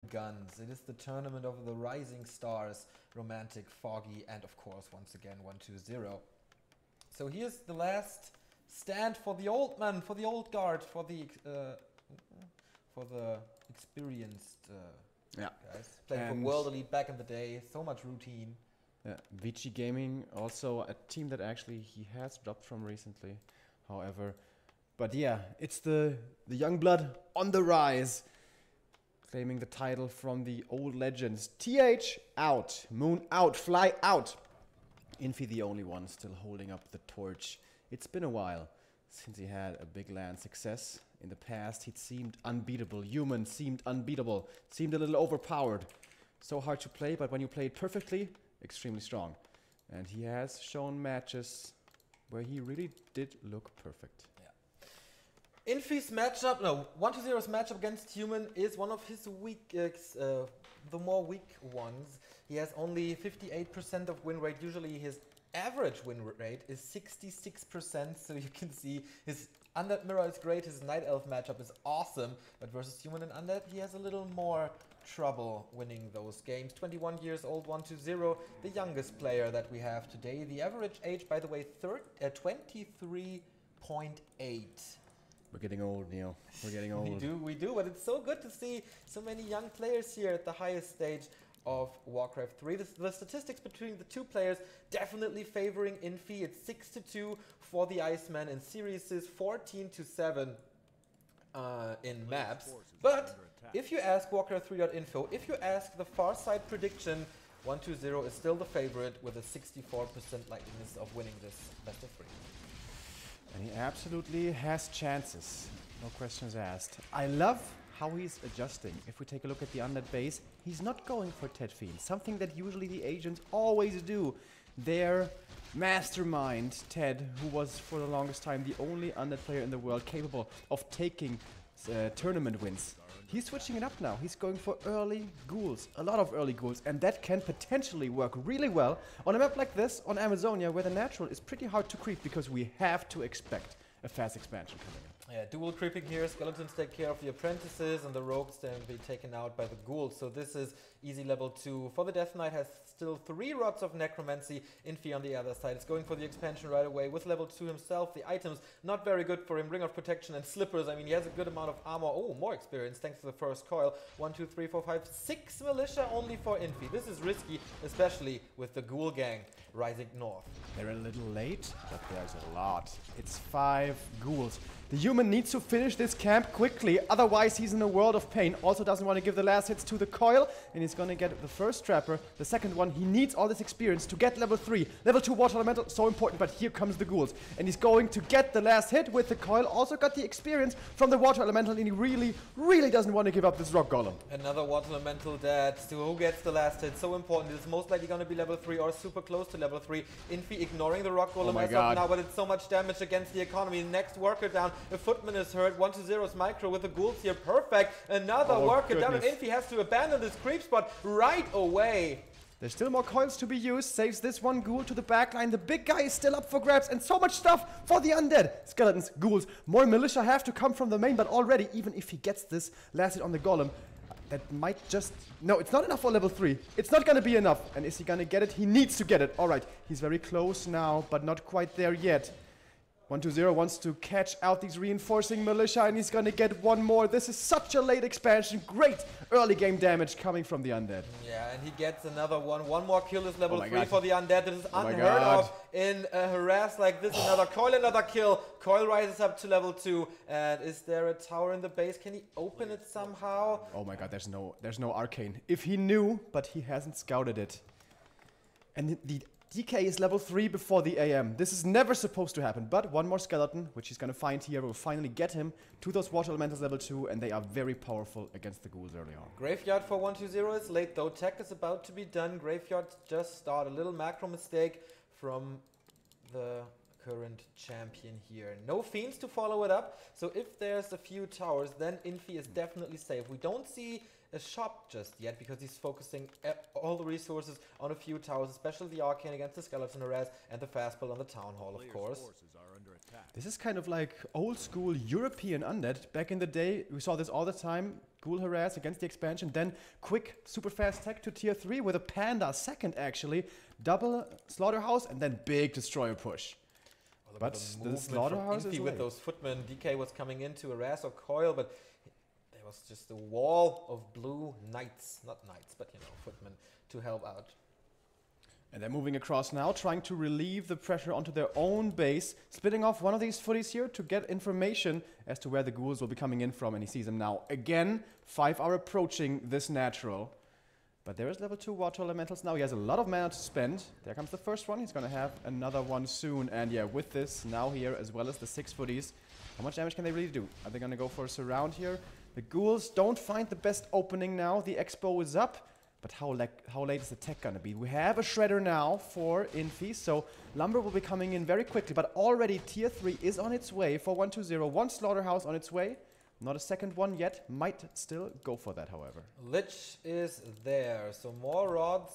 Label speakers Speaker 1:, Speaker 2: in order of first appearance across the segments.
Speaker 1: guns. It is the tournament of the rising stars, romantic, foggy, and of course, once again, 1-2-0. So here's the last stand for the old man, for the old guard, for the experienced guys. Playing for World Elite back in the day, so much routine.
Speaker 2: Yeah, Vici Gaming, also a team that actually he has dropped from recently, however. But yeah, it's the youngblood on the rise, claiming the title from the old legends. TH out, Moon out, Fly out. Infi the only one still holding up the torch. It's been a while since he had a big LAN success. In the past, he'd seemed unbeatable. Human seemed unbeatable, seemed a little overpowered. So hard to play, but when you play it perfectly, extremely strong. And he has shown matches where he really did look perfect.
Speaker 1: Yeah. Infi's matchup, no, 1-2-0's matchup against Human is one of his weak, the more weak ones. He has only 58% of win rate. Usually his average win rate is 66%, so you can see his Undead Mirror is great, his Night Elf matchup is awesome, but versus Human and Undead he has a little more trouble winning those games. 21 years old, 1-2-0, the youngest player that we have today. The average age, by the way, 23.8.
Speaker 2: We're getting old, Neil. We're getting old.
Speaker 1: We do, but it's so good to see so many young players here at the highest stage of Warcraft 3. The statistics between the two players definitely favoring Infi. It's 6-2 for the Iceman in series, 14-7 in maps. But if you ask Warcraft3.info, if you ask the Farside prediction, 1-2-0 is still the favorite with a 64% likeliness of winning this best of 3.
Speaker 2: And he absolutely has chances. No questions asked. I love how he's adjusting. If we take a look at the Undead base, he's not going for Ted Fiend, something that usually the agents always do. Their mastermind, Ted, who was for the longest time the only Undead player in the world capable of taking tournament wins. He's switching it up now. He's going for early ghouls, a lot of early ghouls, and that can potentially work really well on a map like this, on Amazonia, where the natural is pretty hard to creep because we have to expect a fast expansion coming in.
Speaker 1: Yeah, dual creeping here. Skeletons take care of the apprentices and the rogues then be taken out by the ghouls. So this is easy level 2. For the Death Knight has still 3 rods of necromancy. Infi on the other side is going for the expansion right away with level 2 himself. The items not very good for him. Ring of Protection and Slippers. I mean, he has a good amount of armor. Oh, more experience thanks to the first coil. 1, 2, 3, 4, 5, 6 militia only for Infi. This is risky, especially with the ghoul gang rising north.
Speaker 2: They're a little late, but there's a lot. It's 5 ghouls. The human needs to finish this camp quickly, otherwise he's in a world of pain. Also doesn't want to give the last hits to the coil, and he's gonna get the first trapper. The second one, he needs all this experience to get level 3. Level 2 water elemental, so important, but here comes the ghouls. And he's going to get the last hit with the coil, also got the experience from the water elemental, and he really doesn't want to give up this rock golem.
Speaker 1: Another water elemental dead. So who gets the last hit? So important. It's most likely gonna be level 3 or super close to level 3. Infi ignoring the rock golem as of now, but it's so much damage against the economy. Next worker down. A footman is hurt. 1-2-0's micro with the ghouls here. Perfect. Another worker down, and Infi has to abandon this creep spot right away.
Speaker 2: There's still more coils to be used. Saves this one ghoul to the backline. The big guy is still up for grabs, and so much stuff for the undead. Skeletons, ghouls, more militia have to come from the main, but already, even if he gets this last hit on the golem, that might just... No, it's not enough for level 3. It's not gonna be enough. And is he gonna get it? He needs to get it. Alright, he's very close now, but not quite there yet. 1-2-0 wants to catch out these reinforcing militia, and he's gonna get one more. This is such a late expansion. Great early game damage coming from the undead.
Speaker 1: Yeah, and he gets another one. One more kill is level 3 for the undead. This is unheard of in a harass like this. Another coil, another kill. Coil rises up to level 2. And is there a tower in the base? Can he open it somehow?
Speaker 2: Oh my god, there's no arcane. If he knew, but he hasn't scouted it. And the DK is level 3 before the AM. This is never supposed to happen, but one more skeleton, which he's gonna find here, will finally get him to those water elementals level 2, and they are very powerful against the ghouls early on.
Speaker 1: Graveyard for 1-2-0 is late though. Tech is about to be done. Graveyard just start. A little macro mistake from the current champion here. No fiends to follow it up, so if there's a few towers, then Infi is definitely safe. We don't see a shop just yet because he's focusing all the resources on a few towers, especially the arcane against the skeleton harass and the fast build on the town hall, of course.
Speaker 2: This is kind of like old school European Undead. Back in the day, we saw this all the time. Ghoul harass against the expansion, then quick, super fast tech to tier 3 with a Panda second actually. Double Slaughterhouse and then big Destroyer push. But the Slaughterhouse is
Speaker 1: with those footmen. DK was coming in to harass or coil, but there was just a wall of blue knights. Not knights, but you know, footmen to help out.
Speaker 2: And they're moving across now, trying to relieve the pressure onto their own base, splitting off one of these footies here to get information as to where the ghouls will be coming in from, and he sees them now. Again, 5 are approaching this natural. But there is level 2 water elementals now. He has a lot of mana to spend. There comes the first one. He's going to have another one soon. And yeah, with this now here, as well as the 6 footies, how much damage can they really do? Are they going to go for a surround here? The ghouls don't find the best opening now. The expo is up. But how late is the tech gonna be? We have a shredder now for Infi, so lumber will be coming in very quickly. But already tier 3 is on its way for 120. One slaughterhouse on its way. Not a second one yet. Might still go for that, however.
Speaker 1: Lich is there, so more rods.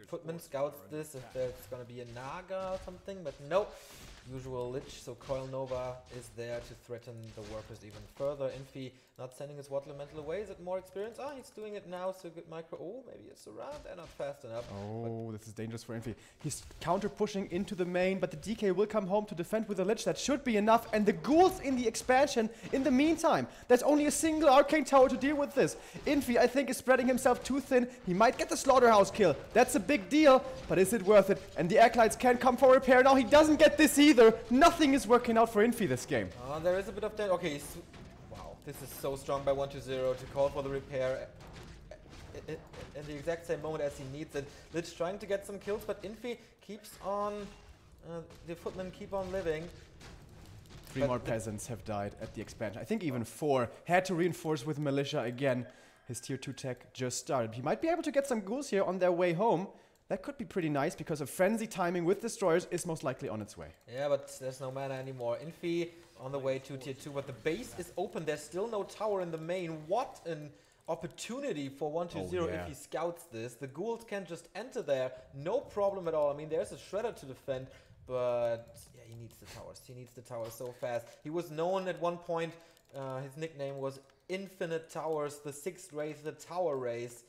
Speaker 1: Footman scouts this if there's gonna be a Naga or something, but no. Usual Lich, so Coil Nova is there to threaten the workers even further. Infi not sending his Water Elemental away. Is it more experience? Ah, he's doing it now, so good micro. Oh, maybe it's around. They're not fast enough.
Speaker 2: Oh, this is dangerous for Infi. He's counter pushing into the main, but the DK will come home to defend with a Lich. That should be enough. And the ghouls in the expansion in the meantime. There's only a single Arcane Tower to deal with this. Infi, I think, is spreading himself too thin. He might get the Slaughterhouse kill. That's a big deal, but is it worth it? And the Acolytes can't come for repair now. He doesn't get this either. Nothing is working out for Infi this game.
Speaker 1: There is a bit of that. Okay, wow, this is so strong by 120 to call for the repair in the exact same moment as he needs it. Lich trying to get some kills, but Infi keeps on, the footmen keep on living.
Speaker 2: 3 more peasants have died at the expansion. I think even 4. Had to reinforce with Militia again. His tier 2 tech just started. He might be able to get some ghouls here on their way home. That could be pretty nice because a frenzy timing with destroyers is most likely on its way.
Speaker 1: Yeah, but there's no mana anymore. Infi on the way to tier 2, but the base is open. There's still no tower in the main. What an opportunity for 120 if he scouts this. The ghouls can just enter there, no problem at all. I mean, there's a shredder to defend, but yeah, he needs the towers. He needs the towers so fast. He was known at one point, his nickname was Infinite Towers, the 6th race, the tower race.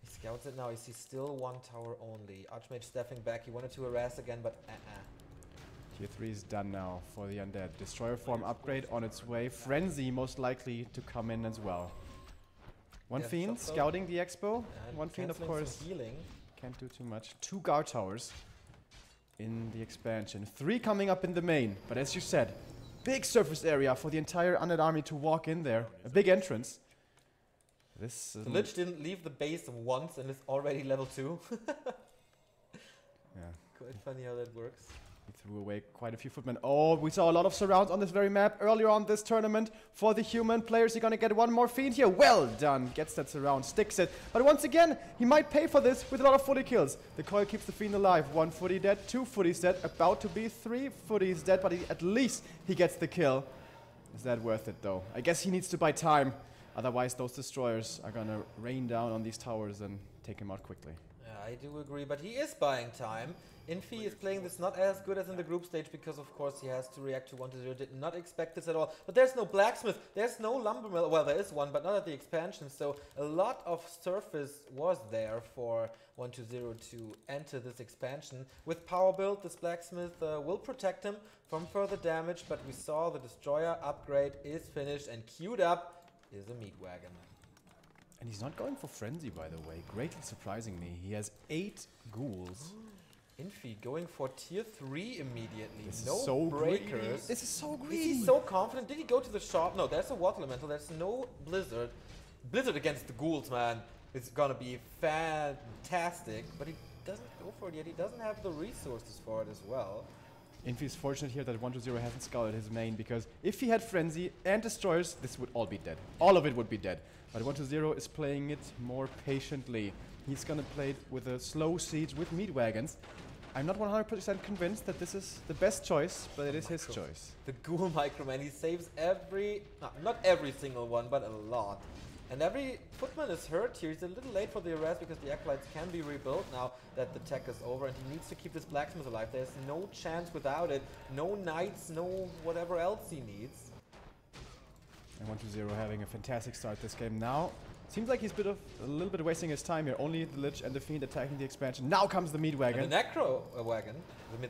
Speaker 1: He scouts it now. He sees still 1 tower only. Archmage stepping back. He wanted to harass again, but
Speaker 2: Tier 3 is done now for the Undead. Destroyer form upgrade on its way. Frenzy most likely to come in as well. One Fiend scouting the expo. One Fiend, of course,
Speaker 1: healing.
Speaker 2: Can't do too much. 2 guard towers in the expansion. 3 coming up in the main. But as you said, big surface area for the entire Undead army to walk in there. A big entrance. This
Speaker 1: the Lich didn't leave the base once and is already level 2.
Speaker 2: Yeah.
Speaker 1: Quite funny how that works.
Speaker 2: He threw away quite a few footmen. Oh, we saw a lot of surrounds on this very map earlier on this tournament for the human players. He's gonna get 1 more Fiend here. Well done. Gets that surround, sticks it. But once again, he might pay for this with a lot of footy kills. The coil keeps the Fiend alive. 1 footy dead, 2 footies dead. About to be 3 footies dead, but at least he gets the kill. Is that worth it though? I guess he needs to buy time. Otherwise, those destroyers are gonna rain down on these towers and take him out quickly.
Speaker 1: Yeah, I do agree, but he is buying time. Infi is playing this not as good as in the group stage because, of course, he has to react to 120. Did not expect this at all. But there's no blacksmith, there's no lumber mill. Well, there is one, but not at the expansion. So a lot of surface was there for 120 to enter this expansion. With power build, this blacksmith will protect him from further damage. But we saw the destroyer upgrade is finished and queued up is a meat wagon.
Speaker 2: And he's not going for frenzy, by the way. Greatly surprising me. He has 8 ghouls.
Speaker 1: Infi going for tier 3 immediately.
Speaker 2: This
Speaker 1: no
Speaker 2: is so
Speaker 1: breakers.
Speaker 2: Greedy. This is so greedy.
Speaker 1: Is he so confident? Did he go to the shop? No, there's a water elemental. There's no blizzard. Blizzard against the ghouls, man. It's gonna be fantastic. But he doesn't go for it yet. He doesn't have the resources for it as well.
Speaker 2: Infi is fortunate here that 120 hasn't scouted his main, because if he had frenzy and destroyers, this would all be dead. All of it would be dead. But 120 is playing it more patiently. He's gonna play it with a slow siege with meat wagons. I'm not 100% convinced that this is the best choice, but it is his choice.
Speaker 1: The ghoul microman, he saves every, not every single one, but a lot. And every footman is hurt here. He's a little late for the arrest because the acolytes can be rebuilt now that the tech is over, and he needs to keep this blacksmith alive. There's no chance without it. No knights, no whatever else he needs.
Speaker 2: And 1-0 having a fantastic start this game. Now, seems like he's a little bit wasting his time here. Only the Lich and the Fiend attacking the expansion. Now comes the meat wagon.
Speaker 1: And the Necro wagon.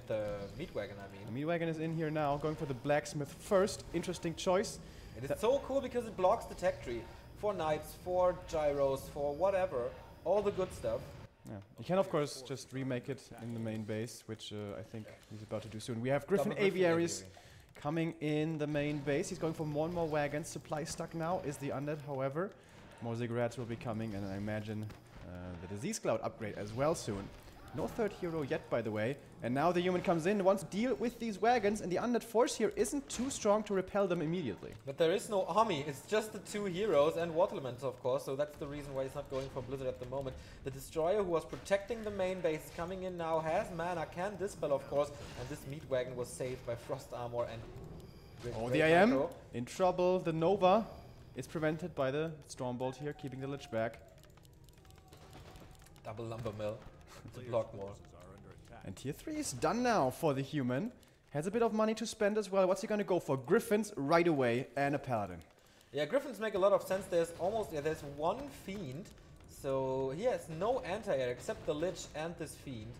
Speaker 1: The meat wagon, I mean.
Speaker 2: The meat wagon is in here now, going for the blacksmith first. Interesting choice.
Speaker 1: It is so cool because it blocks the tech tree. For knights, for gyros, for whatever. All the good stuff.
Speaker 2: Yeah. You can, of course, just remake it in the main base, which I think he's about to do soon. We have Griffin Aviaries coming in the main base. He's going for more and more wagons. Supply stuck now is the Undead, however. More ziggurats will be coming, and I imagine the Disease Cloud upgrade as well soon. No third hero yet, by the way. And now the human comes in, wants to deal with these wagons, and the Undead force here isn't too strong to repel them immediately.
Speaker 1: But there is no army. It's just the 2 heroes and water elementals, of course, so that's the reason why he's not going for Blizzard at the moment. The Destroyer, who was protecting the main base, is coming in now, has mana, can dispel, of course, and this meat wagon was saved by Frost Armor and...
Speaker 2: Oh, the IM in trouble. The Nova is prevented by the Stormbolt here, keeping the Lich back.
Speaker 1: Double lumber mill to block more.
Speaker 2: And tier 3 is done now for the human. Has a bit of money to spend as well. What's he gonna go for? Griffins right away and a Paladin. Yeah,
Speaker 1: Griffins make a lot of sense. There's there's 1 Fiend, so he has no anti-air except the Lich and this Fiend.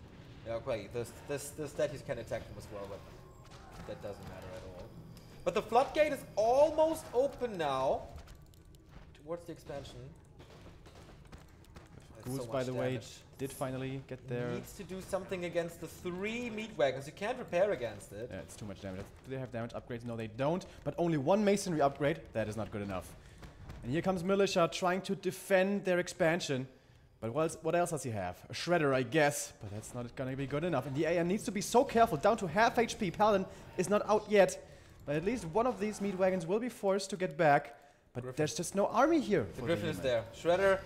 Speaker 1: Yeah, okay, the statues can attack him as well, but that doesn't matter at all. But the floodgate is almost open now towards the expansion.
Speaker 2: Ghouls, by the way, did finally get there.
Speaker 1: Needs to do something against the 3 meat wagons. You can't repair against it.
Speaker 2: Yeah, it's too much damage. Do they have damage upgrades? No, they don't. But only 1 masonry upgrade. That is not good enough. And here comes Militia trying to defend their expansion. But what else does he have? A Shredder, I guess. But that's not going to be good enough. And the AM needs to be so careful. Down to half HP. Paladin is not out yet. But at least one of these meat wagons will be forced to get back. But
Speaker 1: Griffin.
Speaker 2: There's just no army here.
Speaker 1: The Griffin is there. Shredder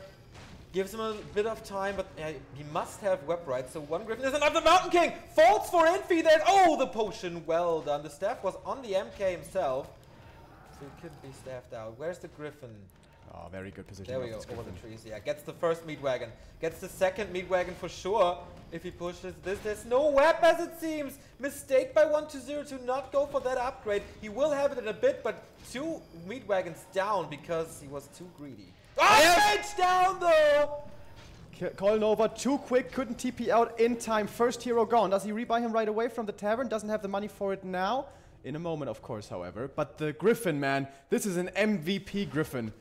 Speaker 1: gives him a bit of time, but he must have web right. So 1 Griffin is another Mountain King. Falls for Infi. There's the potion. Well done. The staff was on the MK himself, so he couldn't be staffed out. Where's the Griffin?
Speaker 2: Oh, very good position.
Speaker 1: There we go, over the trees. Yeah, gets the first meat wagon. Gets the second meat wagon for sure. If he pushes this, there's no web as it seems. Mistake by 1-0 to not go for that upgrade. He will have it in a bit, but 2 meat wagons down because he was too greedy. Mage down though!
Speaker 2: Call Nova too quick, couldn't TP out in time. First hero gone. Does he rebuy him right away from the tavern? Doesn't have the money for it now. In a moment, of course, however. But the Griffin, man, this is an MVP Griffin.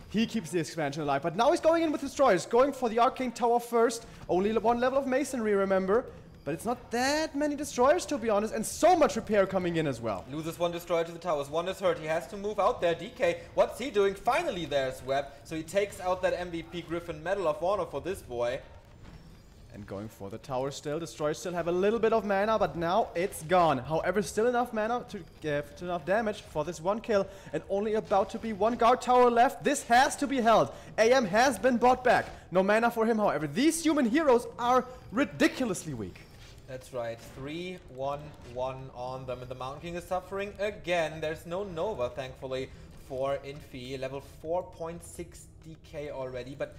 Speaker 2: He keeps the expansion alive. But now he's going in with destroyers, going for the Arcane Tower first. Only 1 level of masonry, remember. But it's not that many destroyers, to be honest, and so much repair coming in as well.
Speaker 1: Loses 1 destroyer to the towers. 1 is hurt. He has to move out there. DK, what's he doing? Finally, there's web. So he takes out that MVP Griffin. Medal of Honor for this boy.
Speaker 2: And going for the tower still. Destroyers still have a little bit of mana, but now it's gone. However, still enough mana to give enough damage for this 1 kill. And only about to be 1 guard tower left. This has to be held. AM has been bought back. No mana for him, however. These human heroes are ridiculously weak.
Speaker 1: That's right. 3-1-1 on them. And the Mountain King is suffering again. There's no Nova, thankfully, for Infi. Level 4.6 DK already. But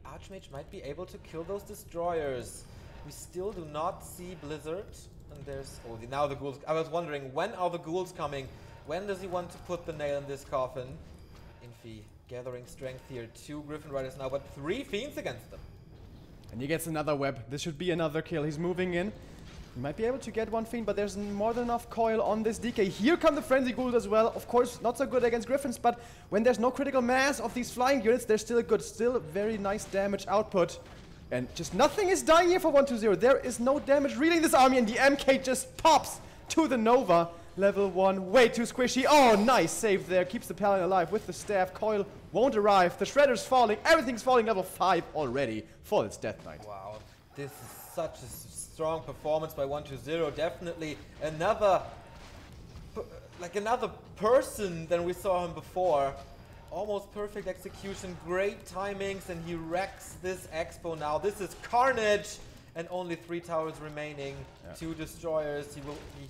Speaker 1: Archmage might be able to kill those destroyers. We still do not see Blizzard. And there's... Oh, now the ghouls... I was wondering, when are the ghouls coming? When does he want to put the nail in this coffin? Infi gathering strength here. 2 Griffin Riders now, but 3 Fiends against them.
Speaker 2: And he gets another web. This should be another kill. He's moving in. He might be able to get 1 Fiend, but there's more than enough coil on this DK. Here come the Frenzy Ghouls as well. Of course, not so good against Griffins, but when there's no critical mass of these flying units, they're still good. Still very nice damage output. And just nothing is dying here for 1-0. There is no damage reading this army, and the MK just pops to the Nova. Level 1, way too squishy. Oh, nice save there. Keeps the Paladin alive with the staff. Coil won't arrive. The Shredder's falling. Everything's falling. Level 5 already for this Death Knight.
Speaker 1: Wow, this is such a strong performance by 1-0. Definitely another person than we saw him before. Almost perfect execution, great timings, and he wrecks this expo now. This is carnage, and only 3 towers remaining. Yeah. 2 destroyers. He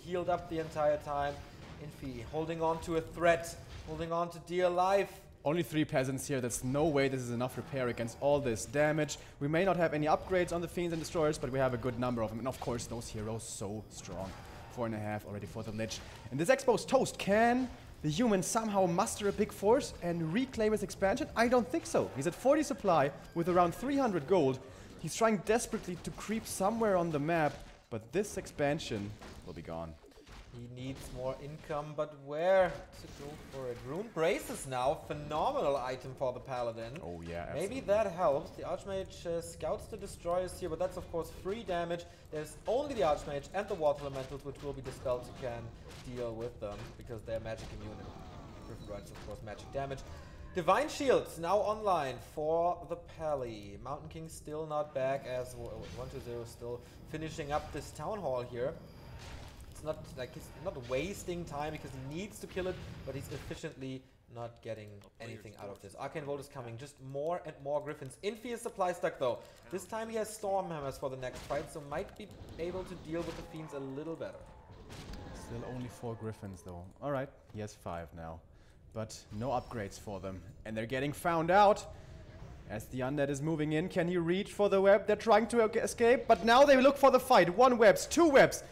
Speaker 1: healed up the entire time. Infi holding on to a threat, holding on to dear life.
Speaker 2: Only 3 peasants here. There's no way this is enough repair against all this damage. We may not have any upgrades on the Fiends and Destroyers, but we have a good number of them. And of course, those heroes so strong. 4.5 already for the Lich. In this exposed toast, can the human somehow muster a big force and reclaim his expansion? I don't think so. He's at 40 supply with around 300 gold. He's trying desperately to creep somewhere on the map, but this expansion will be gone.
Speaker 1: He needs more income, but where to go for it? Rune Braces now, phenomenal item for the Paladin.
Speaker 2: Oh yeah, absolutely.
Speaker 1: Maybe that helps. The Archmage scouts the Destroyers here, but that's of course free damage. There's only the Archmage and the Water Elementals, which will be dispelled, who can deal with them, because they're magic immune. And Griffin Rides, of course, magic damage. Divine Shields now online for the Pally. Mountain King still not back, as 120 still finishing up this Town Hall here. Not like he's not wasting time because he needs to kill it, but he's efficiently not getting anything out of this. Arcane Volt is coming, just more and more Griffins. Infi is supply stuck though. This time he has Storm Hammers for the next fight, so might be able to deal with the Fiends a little better.
Speaker 2: Still only 4 Griffins though. Alright, he has 5 now. But no upgrades for them. And they're getting found out. As the Undead is moving in, can he reach for the web? They're trying to escape, but now they look for the fight. 1 webs, 2 webs.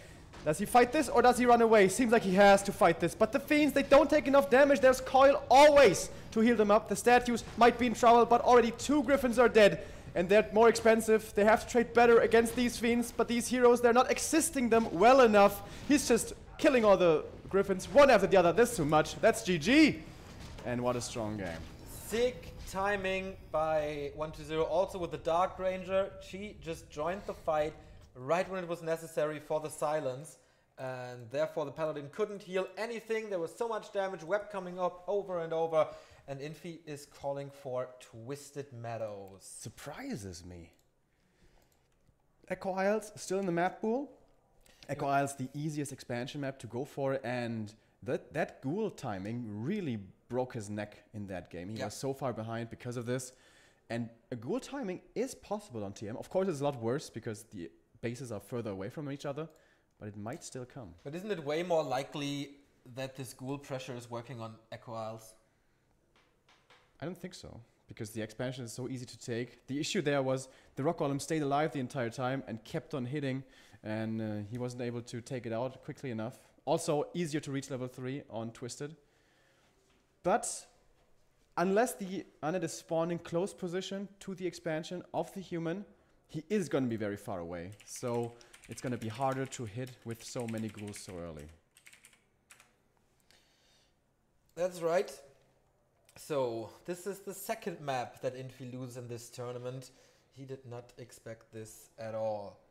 Speaker 2: Does he fight this or does he run away? Seems like he has to fight this. But the Fiends, they don't take enough damage. There's Coil always to heal them up. The statues might be in trouble, but already 2 Griffins are dead. And they're more expensive. They have to trade better against these Fiends. But these heroes, they're not existing them well enough. He's just killing all the Griffins one after the other. That's too much. That's GG. And what a strong game.
Speaker 1: Sick timing by 120. Also with the Dark Ranger. She just joined the fight right when it was necessary for the silence, and therefore the Paladin couldn't heal anything. There was so much damage, web coming up over and over, and Infi is calling for Twisted Meadows.
Speaker 2: Surprises me. Echo Isles still in the map pool. Echo Isles the easiest expansion map to go for, and that ghoul timing really broke his neck in that game. He was so far behind because of this, and a ghoul timing is possible on TM. Of course it's a lot worse because the bases are further away from each other, but it might still come.
Speaker 1: But isn't it way more likely that this ghoul pressure is working on Echo Isles?
Speaker 2: I don't think so, because the expansion is so easy to take. The issue there was the Rock Golem stayed alive the entire time and kept on hitting, and he wasn't able to take it out quickly enough. Also, easier to reach level 3 on Twisted. But unless the Undead is spawning close position to the expansion of the human, he is going to be very far away, so it's going to be harder to hit with so many ghouls so early.
Speaker 1: That's right. So, this is the second map that Infi loses in this tournament. He did not expect this at all.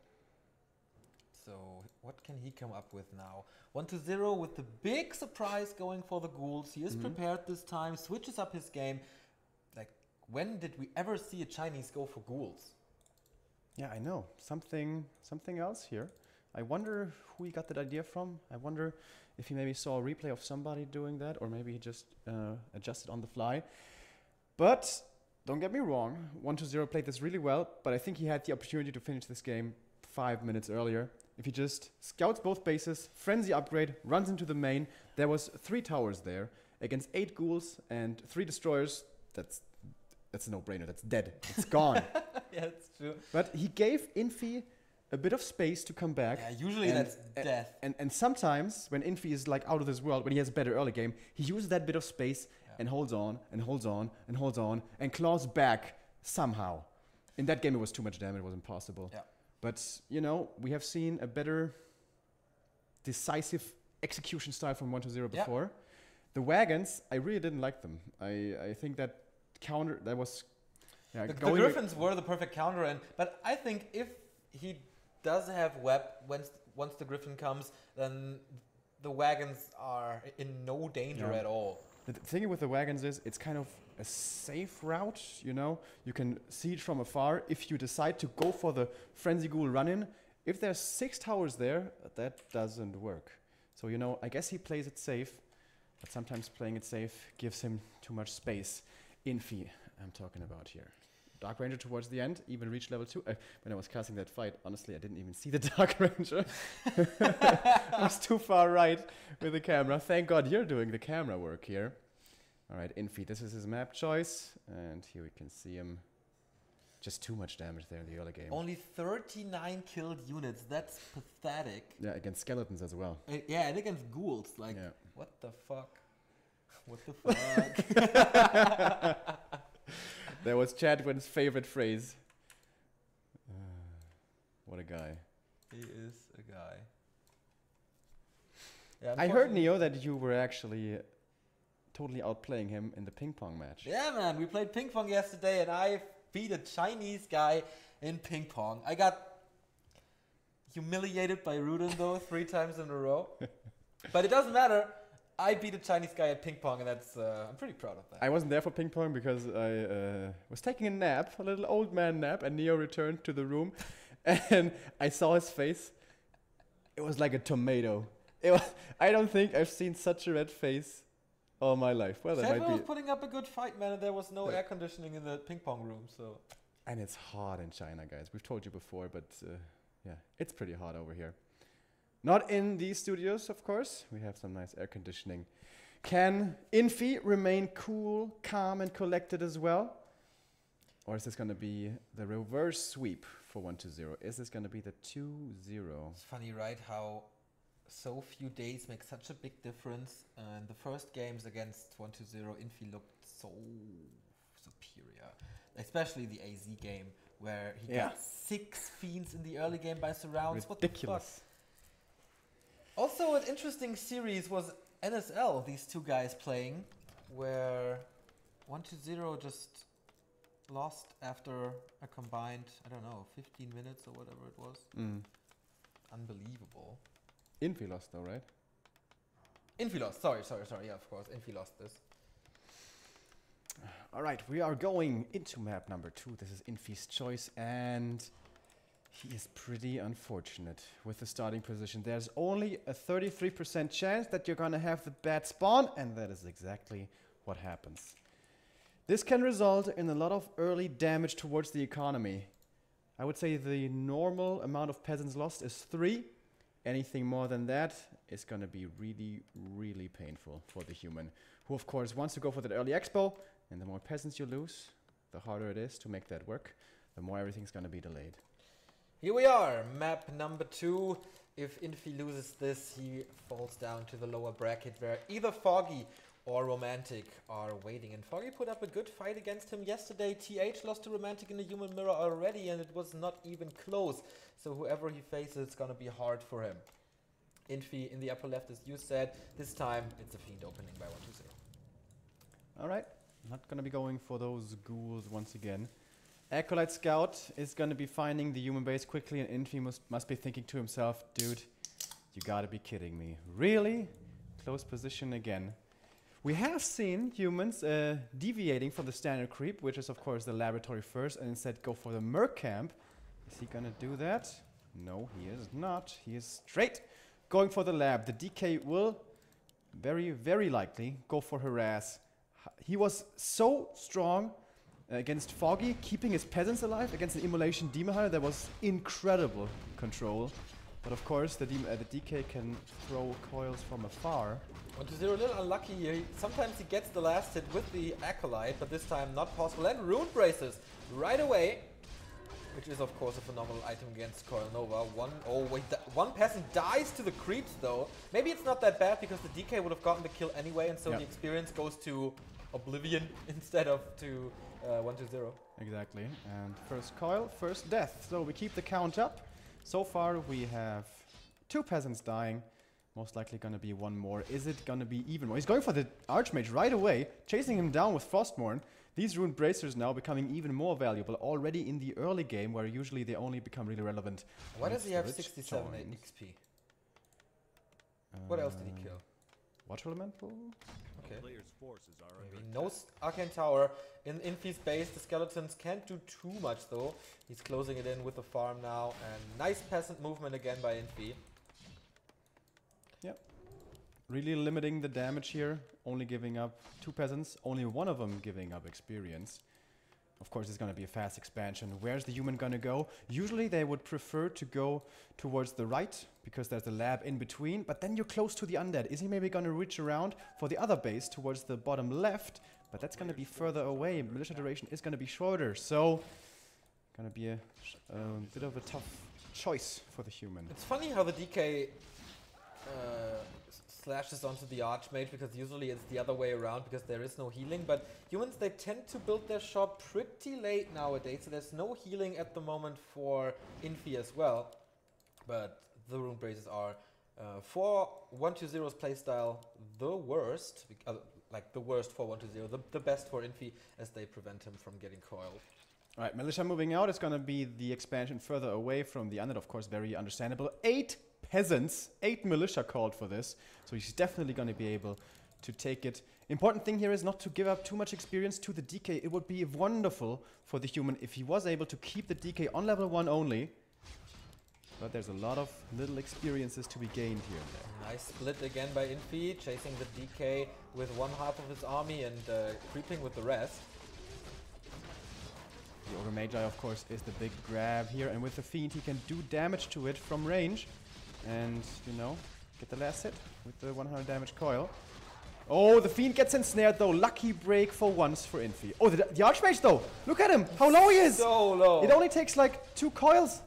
Speaker 1: So, what can he come up with now? 120 with the big surprise going for the ghouls. He is prepared this time, switches up his game. Like, when did we ever see a Chinese go for ghouls?
Speaker 2: Yeah, I know. Something else here. I wonder who he got that idea from. I wonder if he maybe saw a replay of somebody doing that, or maybe he just adjusted on the fly. But don't get me wrong, 120 played this really well, but I think he had the opportunity to finish this game 5 minutes earlier. If he just scouts both bases, frenzy upgrade, runs into the main, there was 3 towers there against 8 ghouls and 3 destroyers. That's a no-brainer. That's dead. It's gone.
Speaker 1: Yeah, it's true.
Speaker 2: But he gave Infi a bit of space to come back.
Speaker 1: Yeah, usually that's death.
Speaker 2: And sometimes when Infi is like out of this world, when he has a better early game, he uses that bit of space and holds on and holds on and holds on and claws back somehow. In that game, it was too much damage. It was impossible. Yeah. But, you know, we have seen a better decisive execution style from 120 before. Yeah. The wagons, I really didn't like them. I think that counter, that was... Yeah,
Speaker 1: the Griffins were the perfect counter, but I think if he does have web once the Griffin comes, then the wagons are in no danger at all.
Speaker 2: The thing with the wagons is it's kind of a safe route, you know. You can see it from afar. If you decide to go for the Frenzy Ghoul run-in, if there's 6 towers there, that doesn't work. So, you know, I guess he plays it safe, but sometimes playing it safe gives him too much space. Infi, I'm talking about here. Dark Ranger towards the end, even reached level 2. When I was casting that fight, honestly, I didn't even see the Dark Ranger. I was too far right with the camera. Thank God you're doing the camera work here. Alright, Infi, this is his map choice. And here we can see him. Just too much damage there in the early game.
Speaker 1: Only 39 killed units. That's pathetic.
Speaker 2: Yeah, against skeletons as well.
Speaker 1: Yeah, and against ghouls. Like,
Speaker 2: Yeah.
Speaker 1: what the fuck? What the fuck?
Speaker 2: That was Chadwin's favorite phrase. What a guy.
Speaker 1: He is a guy. Yeah,
Speaker 2: I heard, Neo, that you were actually totally outplaying him in the ping pong match.
Speaker 1: Yeah, man. We played ping pong yesterday, and I beat a Chinese guy in ping pong. I got humiliated by Rudin, though, 3 times in a row. But it doesn't matter. I beat a Chinese guy at ping pong, and that's I'm pretty proud of that.
Speaker 2: I wasn't there for ping pong because I was taking a nap, a little old man nap, and Neo returned to the room, and I saw his face. It was like a tomato. It was, I don't think I've seen such a red face all my life. Well, that might be.
Speaker 1: was putting up a good fight, man, and there was no air conditioning in the ping pong room, so.
Speaker 2: And it's hot in China, guys. We've told you before, but yeah, it's pretty hot over here. Not in these studios, of course. We have some nice air conditioning. Can Infi remain cool, calm, and collected as well? Or is this going to be the reverse sweep for 1-0? Is this going to be the 2-0?
Speaker 1: It's funny, right, how so few days make such a big difference. And the first games against 1-0, Infi looked so superior. Especially the AZ game, where he got 6 fiends in the early game by surrounds.
Speaker 2: Ridiculous.
Speaker 1: What the fuck? Also, an interesting series was NSL, these two guys playing, where 1-0 just lost after a combined, I don't know, 15 minutes or whatever it was. Unbelievable.
Speaker 2: Infi lost though, right?
Speaker 1: Infi lost, sorry, yeah, of course, Infi lost this.
Speaker 2: Alright, we are going into map number 2. This is Infi's choice, and he is pretty unfortunate with the starting position. There's only a 33% chance that you're gonna have the bad spawn, and that is exactly what happens. This can result in a lot of early damage towards the economy. I would say the normal amount of peasants lost is 3. Anything more than that is gonna be really, really painful for the human, who of course wants to go for that early expo, and the more peasants you lose, the harder it is to make that work, the more everything's gonna be delayed.
Speaker 1: Here we are, map number 2. If Infi loses this, he falls down to the lower bracket where either Foggy or Romantic are waiting. And Foggy put up a good fight against him yesterday. TH lost to Romantic in the human mirror already, and it was not even close. So whoever he faces, it's gonna be hard for him. Infi in the upper left, as you said. This time, it's a fiend opening by 1-0.
Speaker 2: Alright, not gonna be going for those ghouls once again. Acolyte Scout is going to be finding the human base quickly, and Infi must be thinking to himself, dude, you gotta be kidding me. Really? Close position again. We have seen humans deviating from the standard creep, which is of course the laboratory first, and instead go for the Merc camp. Is he gonna do that? No, he is not. He is straight going for the lab. The DK will very, very likely go for harass. He was so strong against Foggy, keeping his peasants alive against an immolation demon hunter. That was incredible control. But of course, the DK can throw coils from afar.
Speaker 1: 1-0, a little unlucky here. Sometimes he gets the last hit with the Acolyte, but this time not possible. And Rune Braces right away, which is of course a phenomenal item against Coil Nova. One peasant dies to the creeps though. Maybe it's not that bad because the DK would have gotten the kill anyway, and so the experience goes to Oblivion instead of to 1-0.
Speaker 2: Exactly. And first coil, first death. So we keep the count up. So far we have 2 peasants dying. Most likely gonna be 1 more. Is it gonna be even more? He's going for the Archmage right away, chasing him down with Frostmourne. These Rune Bracers now becoming even more valuable already in the early game, where usually they only become really relevant.
Speaker 1: Why does he have 67 XP? What else did he kill?
Speaker 2: Water Elemental?
Speaker 1: Okay. Maybe no Arcane Tower. In Infi's base, the skeletons can't do too much though. He's closing it in with the farm now, and nice peasant movement again by Infi.
Speaker 2: Yep. Really limiting the damage here. Only giving up 2 peasants. Only one of them giving up experience. Of course, it's going to be a fast expansion. Where's the human going to go? Usually they would prefer to go towards the right because there's a lab in between, but then you're close to the undead. Is he maybe going to reach around for the other base towards the bottom left? But that's going to be further away. Militia duration is going to be shorter, so going to be a bit of a tough choice for the human.
Speaker 1: It's funny how the DK slashes onto the Archmage, because usually it's the other way around because there is no healing, but humans, they tend to build their shop pretty late nowadays, so there's no healing at the moment for Infi as well. But the Rune Braces are, for 120's playstyle, the worst, like the worst for 120, the best for Infi, as they prevent him from getting coiled.
Speaker 2: Alright, Militia moving out. It's going to be the expansion further away from the Undead, of course, very understandable. 8 peasants, 8 Militia called for this, so he's definitely going to be able to take it. Important thing here is not to give up too much experience to the DK. It would be wonderful for the human if he was able to keep the DK on level 1 only. But there's a lot of little experiences to be gained here and there.
Speaker 1: Nice split again by Infi, chasing the DK with one half of his army and creeping with the rest.
Speaker 2: The Ogre Magi, of course, is the big grab here, and with the Fiend he can do damage to it from range. And, you know, get the last hit with the 100 damage coil. Oh, the Fiend gets ensnared though. Lucky break for once for Infi. Oh, the Archmage though! Look at him! How low he is!
Speaker 1: So low!
Speaker 2: It only takes like 2 coils.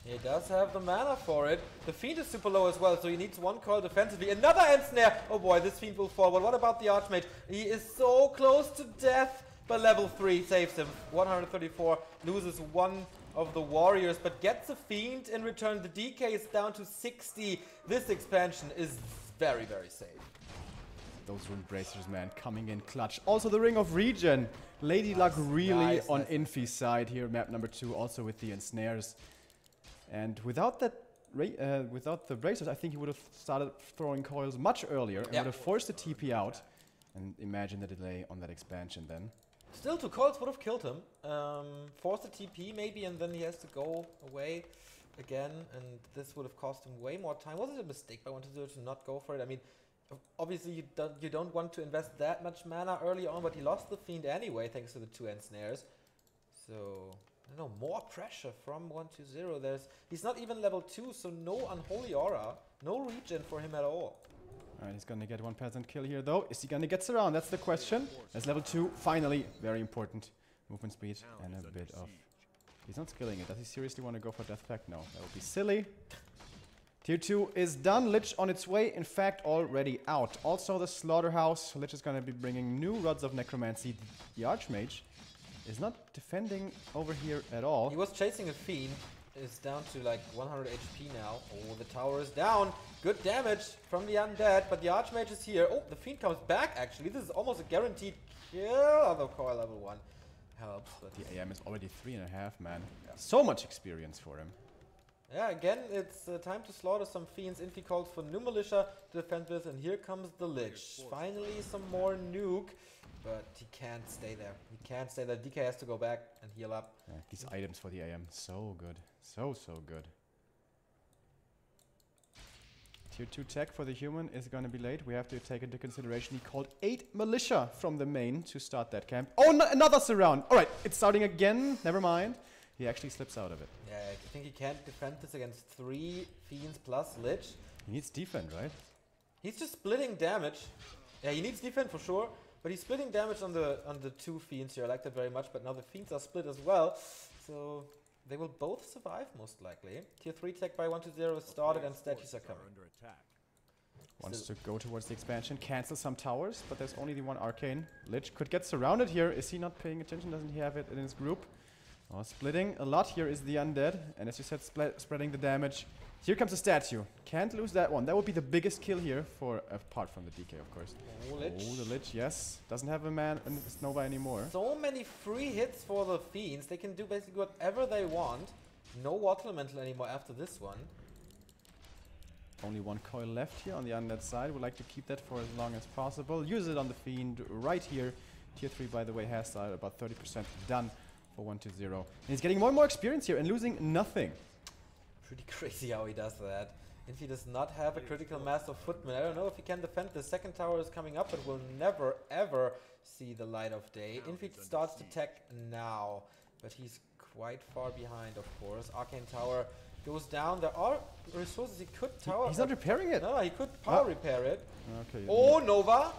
Speaker 1: He does have the mana for it. The Fiend is super low as well, so he needs 1 coil defensively. Another ensnare! Oh boy, this Fiend will fall. But what about the Archmage? He is so close to death, but level 3 saves him. 134, loses 1 of the warriors, but gets a Fiend in return. The DK is down to 60. This expansion is very, very safe.
Speaker 2: Those Rune Bracers, man, coming in clutch. Also the Ring of Regen. Lady Luck really on Infi's side here. Map number 2, also with the ensnares. And without that, without the Bracers, I think he would have started throwing coils much earlier and would have forced the TP out. And imagine the delay on that expansion then.
Speaker 1: Still, 2 coils would have killed him. Force the TP maybe, and then he has to go away again. And this would have cost him way more time. Was it a mistake by 120 to not go for it? I mean, obviously you don't want to invest that much mana early on, but he lost the Fiend anyway thanks to the 2 ensnares. So, I don't know, more pressure from 120. He's not even level 2, so no Unholy Aura, no regen for him at all.
Speaker 2: Alright, he's gonna get 1 peasant kill here though. Is he gonna get around? That's the question. As level 2, finally, very important. Movement speed and a bit of... He's not skilling it. Does he seriously want to go for Death Pact? No, that would be silly. Tier 2 is done. Lich on its way, in fact, already out. Also the Slaughterhouse. Lich is gonna be bringing new Rods of Necromancy. The Archmage is not defending over here at all.
Speaker 1: He was chasing a Fiend. Is down to like 100 HP now. Oh, the tower is down. Good damage from the Undead, but the Archmage is here. Oh, the Fiend comes back actually. This is almost a guaranteed kill. Although coil level 1 helps. But
Speaker 2: the AM is already 3.5, man. Yeah. So much experience for him.
Speaker 1: Yeah, again, it's time to slaughter some Fiends. Infi calls for new Militia to defend with, and here comes the Lich. Finally, some more nuke. But he can't stay there. He can't stay there. DK has to go back and heal up.
Speaker 2: Yeah, these items for the AM, so good. So good. Tier 2 tech for the human is going to be late. We have to take into consideration he called 8 Militia from the main to start that camp. Oh, another surround! Alright, it's starting again. Never mind. He actually slips out of it.
Speaker 1: Yeah, I think he can't defend this against 3 Fiends plus Lich.
Speaker 2: He needs defend, right?
Speaker 1: He's just splitting damage. Yeah, he needs defend for sure. But he's splitting damage on the 2 Fiends here. I like that very much, but now the Fiends are split as well. So they will both survive most likely. Tier 3 tech by 120 is started and statues are coming.
Speaker 2: Wants to go towards the expansion, cancel some towers, but there's only the 1 arcane. Lich could get surrounded here. Is he not paying attention? Doesn't he have it in his group? Oh, splitting a lot here is the Undead. And as you said, spreading the damage. Here comes a statue. Can't lose that one. That would be the biggest kill here, for apart from the DK, of course.
Speaker 1: Oh, Lich.
Speaker 2: Oh, the Lich, yes. Doesn't have a man and Nova anymore.
Speaker 1: So many free hits for the Fiends. They can do basically whatever they want. No Water Elemental anymore after this one.
Speaker 2: Only 1 coil left here on the Undead side. Would like to keep that for as long as possible. Use it on the Fiend right here. Tier 3, by the way, has started about 30% done for 120. And he's getting more and more experience here and losing nothing.
Speaker 1: Pretty crazy how he does that. Infi does not have a critical mass of footmen. I don't know if he can defend. The second tower is coming up, but will never ever see the light of day. Infi starts to tech now, but he's quite far behind, of course. Arcane Tower goes down. There are resources he could tower.
Speaker 2: He's not repairing it.
Speaker 1: No, he could power repair it.
Speaker 2: Okay.
Speaker 1: Oh, Nova!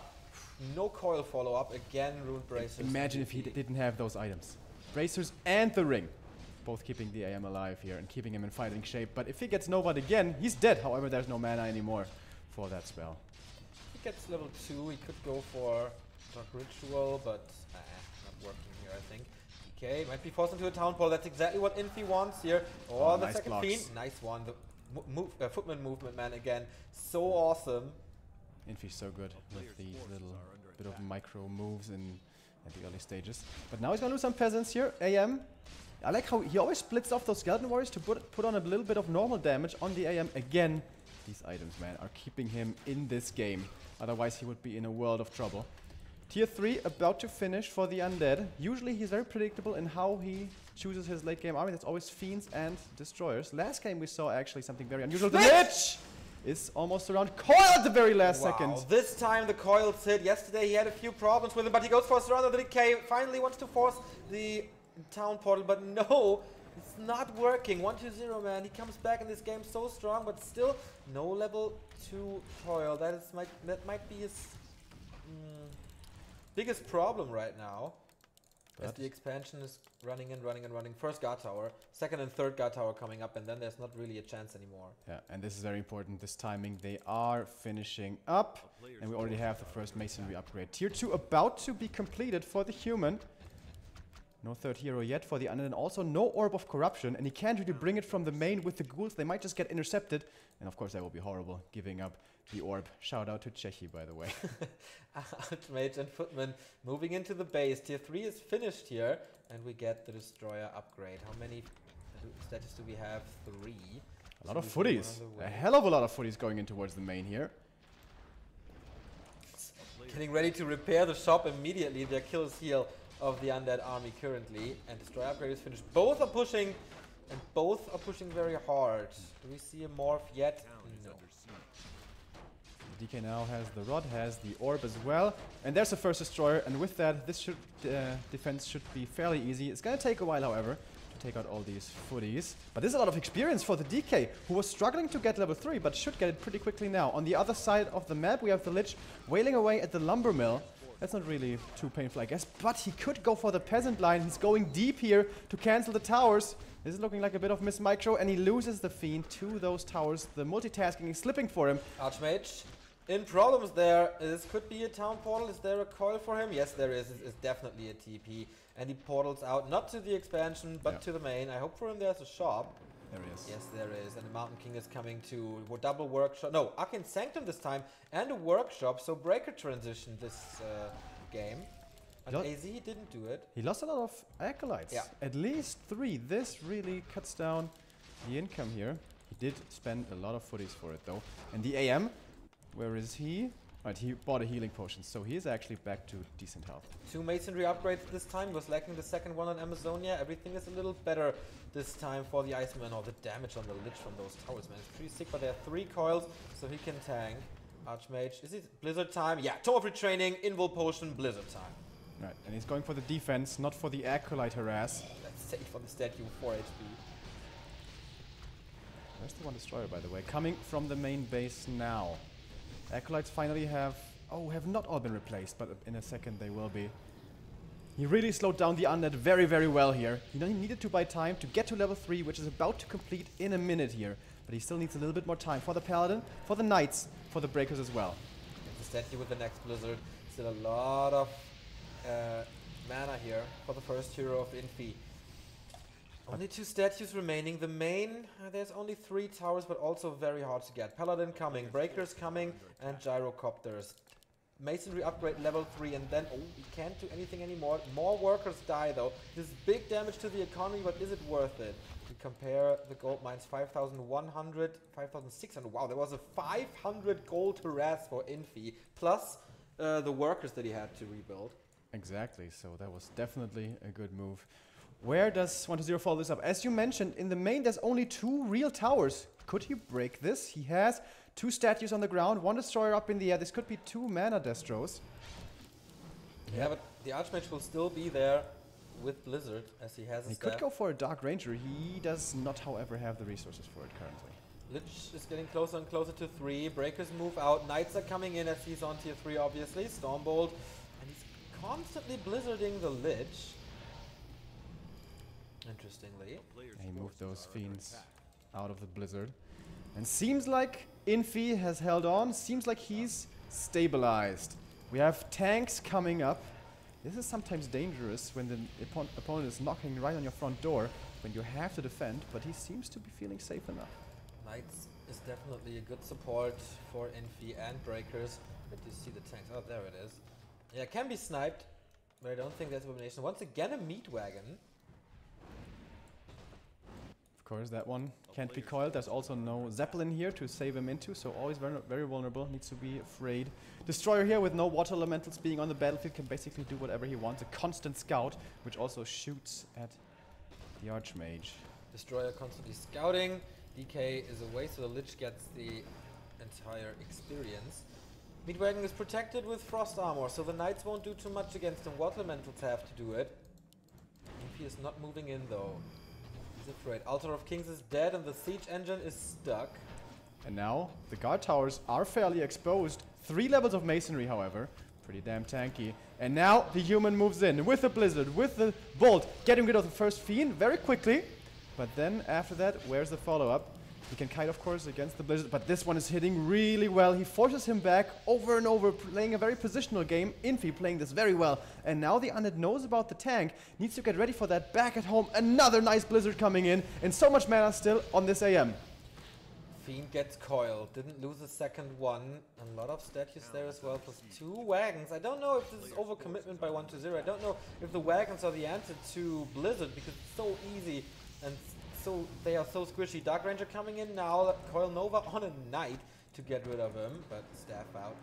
Speaker 1: No coil follow-up. Again, Ruined Bracers.
Speaker 2: Imagine if he didn't have those items. Bracers and the ring. Both keeping the AM alive here and keeping him in fighting shape. But if he gets Nova again, he's dead. However, there's no mana anymore for that spell.
Speaker 1: He gets level 2. He could go for Dark Ritual, but not working here, I think. DK might be forced into a Town Portal. That's exactly what Infi wants here. Oh, the
Speaker 2: nice
Speaker 1: second
Speaker 2: blocks.
Speaker 1: Fiend. Nice one. The Footman movement, man, again. So awesome.
Speaker 2: Infi's so good with these little bit of micro moves at the early stages. But now he's gonna lose some peasants here. AM. I like how he always splits off those skeleton warriors to put on a little bit of normal damage on the AM. Again, these items, man, are keeping him in this game. Otherwise, he would be in a world of trouble. Tier 3 about to finish for the Undead. Usually, he's very predictable in how he chooses his late game army. That's always Fiends and Destroyers. Last game, we saw actually something very unusual. The Lich is almost around. Coil at the very last second.
Speaker 1: This time the coils hit. Yesterday, he had a few problems with him, but he goes for a surround of the decay. Finally wants to force the Town Portal, but no, it's not working. 1-2-0, man. He comes back in this game so strong, but still no level 2 coil. That might be his biggest problem right now. As the expansion is running. First guard tower, second and third guard tower coming up, and then there's not really a chance anymore.
Speaker 2: Yeah, and this is very important, this timing. They are finishing up, and we already have the first masonry upgrade. Tier 2 about to be completed for the human. No third hero yet for the Undead, and also no Orb of Corruption, and he can't really bring it from the main with the ghouls. They might just get intercepted, and of course that will be horrible, giving up the Orb. Shout out to Czechi, by the way.
Speaker 1: Archmage and Footman moving into the base. Tier 3 is finished here, and we get the Destroyer upgrade. How many statues do we have? 3.
Speaker 2: A lot of footies. A hell of a lot of footies going in towards the main here.
Speaker 1: Getting ready to repair the shop immediately. Their Achilles heel of the Undead army currently, and Destroyer upgrade is finished. Both are pushing, and both are pushing very hard. Do we see a morph yet? No.
Speaker 2: DK now has the rod, has the orb as well, and there's the first destroyer, and with that this defense should be fairly easy. It's gonna take a while, however, to take out all these footies, but there's a lot of experience for the DK, who was struggling to get level 3 but should get it pretty quickly now. On the other side of the map we have the Lich wailing away at the lumber mill. That's not really too painful, I guess, but he could go for the peasant line. He's going deep here to cancel the towers. This is looking like a bit of miss micro, and he loses the Fiend to those towers. The multitasking is slipping for him.
Speaker 1: Archmage in problems there. This could be a Town Portal. Is there a coil for him? Yes, there is. It's definitely a TP. And he portals out, not to the expansion, but to the main. I hope for him there's a shop.
Speaker 2: There he is.
Speaker 1: Yes, there is. And the Mountain King is coming to double workshop. No, Arcane Sanctum this time, and a workshop. So Breaker transition this game. And AZ didn't do it.
Speaker 2: He lost a lot of acolytes.
Speaker 1: Yeah.
Speaker 2: At least 3. This really cuts down the income here. He did spend a lot of footies for it though. And the AM, where is he? Right, he bought a healing potion, so he is actually back to decent health. 2
Speaker 1: masonry upgrades this time. Was lacking the second one on Amazonia. Everything is a little better this time for the Iceman. Oh, the damage on the Lich from those towers, man. It's pretty sick, but there are 3 coils, so he can tank. Archmage, is it Blizzard time? Yeah, Tome of Retraining, Invul Potion, Blizzard time.
Speaker 2: Right, and he's going for the defense, not for the acolyte harass.
Speaker 1: That's safe for the statue, 4 HP.
Speaker 2: There's the one destroyer, by the way, coming from the main base now. Acolytes finally have not all been replaced, but in a second they will be. He really slowed down the Undead very, very well here. He needed to buy time to get to level 3, which is about to complete in a minute here. But he still needs a little bit more time for the Paladin, for the Knights, for the Breakers as well.
Speaker 1: The statue with the next Blizzard. Still a lot of mana here for the first hero of Infi. Only 2 statues remaining. The main, there's only 3 towers, but also very hard to get. Paladin coming, Breakers coming, and Gyrocopters. Masonry upgrade level 3, and then, we can't do anything anymore. More workers die though. This is big damage to the economy, but is it worth it? We compare the gold mines, 5,100, 5,600. Wow, there was a 500 gold harass for Infi, plus the workers that he had to rebuild.
Speaker 2: Exactly, so that was definitely a good move. Where does 1-0 follow this up? As you mentioned, in the main there's only 2 real towers. Could he break this? He has 2 statues on the ground, 1 destroyer up in the air. This could be 2 mana destros.
Speaker 1: Yeah, but the Archmage will still be there with Blizzard, as he has a
Speaker 2: He
Speaker 1: staff.
Speaker 2: could go for a Dark Ranger. He does not, however, have the resources for it currently.
Speaker 1: Lich is getting closer and closer to 3. Breakers move out. Knights are coming in as he's on tier 3, obviously. Stormbolt. And he's constantly blizzarding the Lich. Interestingly.
Speaker 2: He moved those fiends out of the blizzard. And seems like Infi has held on. Seems like he's stabilized. We have tanks coming up. This is sometimes dangerous when the opponent is knocking right on your front door, when you have to defend, but he seems to be feeling safe enough.
Speaker 1: Knights is definitely a good support for Infi and Breakers. But you see the tanks. Oh, there it is. Yeah, it can be sniped, but I don't think that's abomination. Once again, a meat wagon.
Speaker 2: Of course, that one can't be coiled. There's also no Zeppelin here to save him into, so always very vulnerable. Needs to be afraid. Destroyer here with no water elementals being on the battlefield can basically do whatever he wants. A constant scout, which also shoots at the Archmage.
Speaker 1: Destroyer constantly scouting. DK is away, so the Lich gets the entire experience. Meatwagon is protected with Frost Armor, so the Knights won't do too much against him. Water Elementals have to do it. Infi is not moving in though. He's afraid. Altar of Kings is dead and the Siege Engine is stuck.
Speaker 2: And now the guard towers are fairly exposed. 3 levels of masonry, however. Pretty damn tanky. And now the human moves in with the blizzard, with the bolt, getting rid of the first fiend very quickly. But then after that, where's the follow-up? He can kite, of course, against the blizzard, but this one is hitting really well. He forces him back over and over, playing a very positional game. Infi playing this very well. And now the Undead knows about the tank, needs to get ready for that back at home. Another nice blizzard coming in, and so much mana still on this AM.
Speaker 1: Fiend gets coiled, didn't lose a second one. A lot of statues there as well, plus 2 wagons. I don't know if this is overcommitment by 1-0. I don't know if the wagons are the answer to Blizzard, because it's so easy and so they are so squishy. Dark Ranger coming in now, Coil Nova on a Knight to get rid of him, but staff out.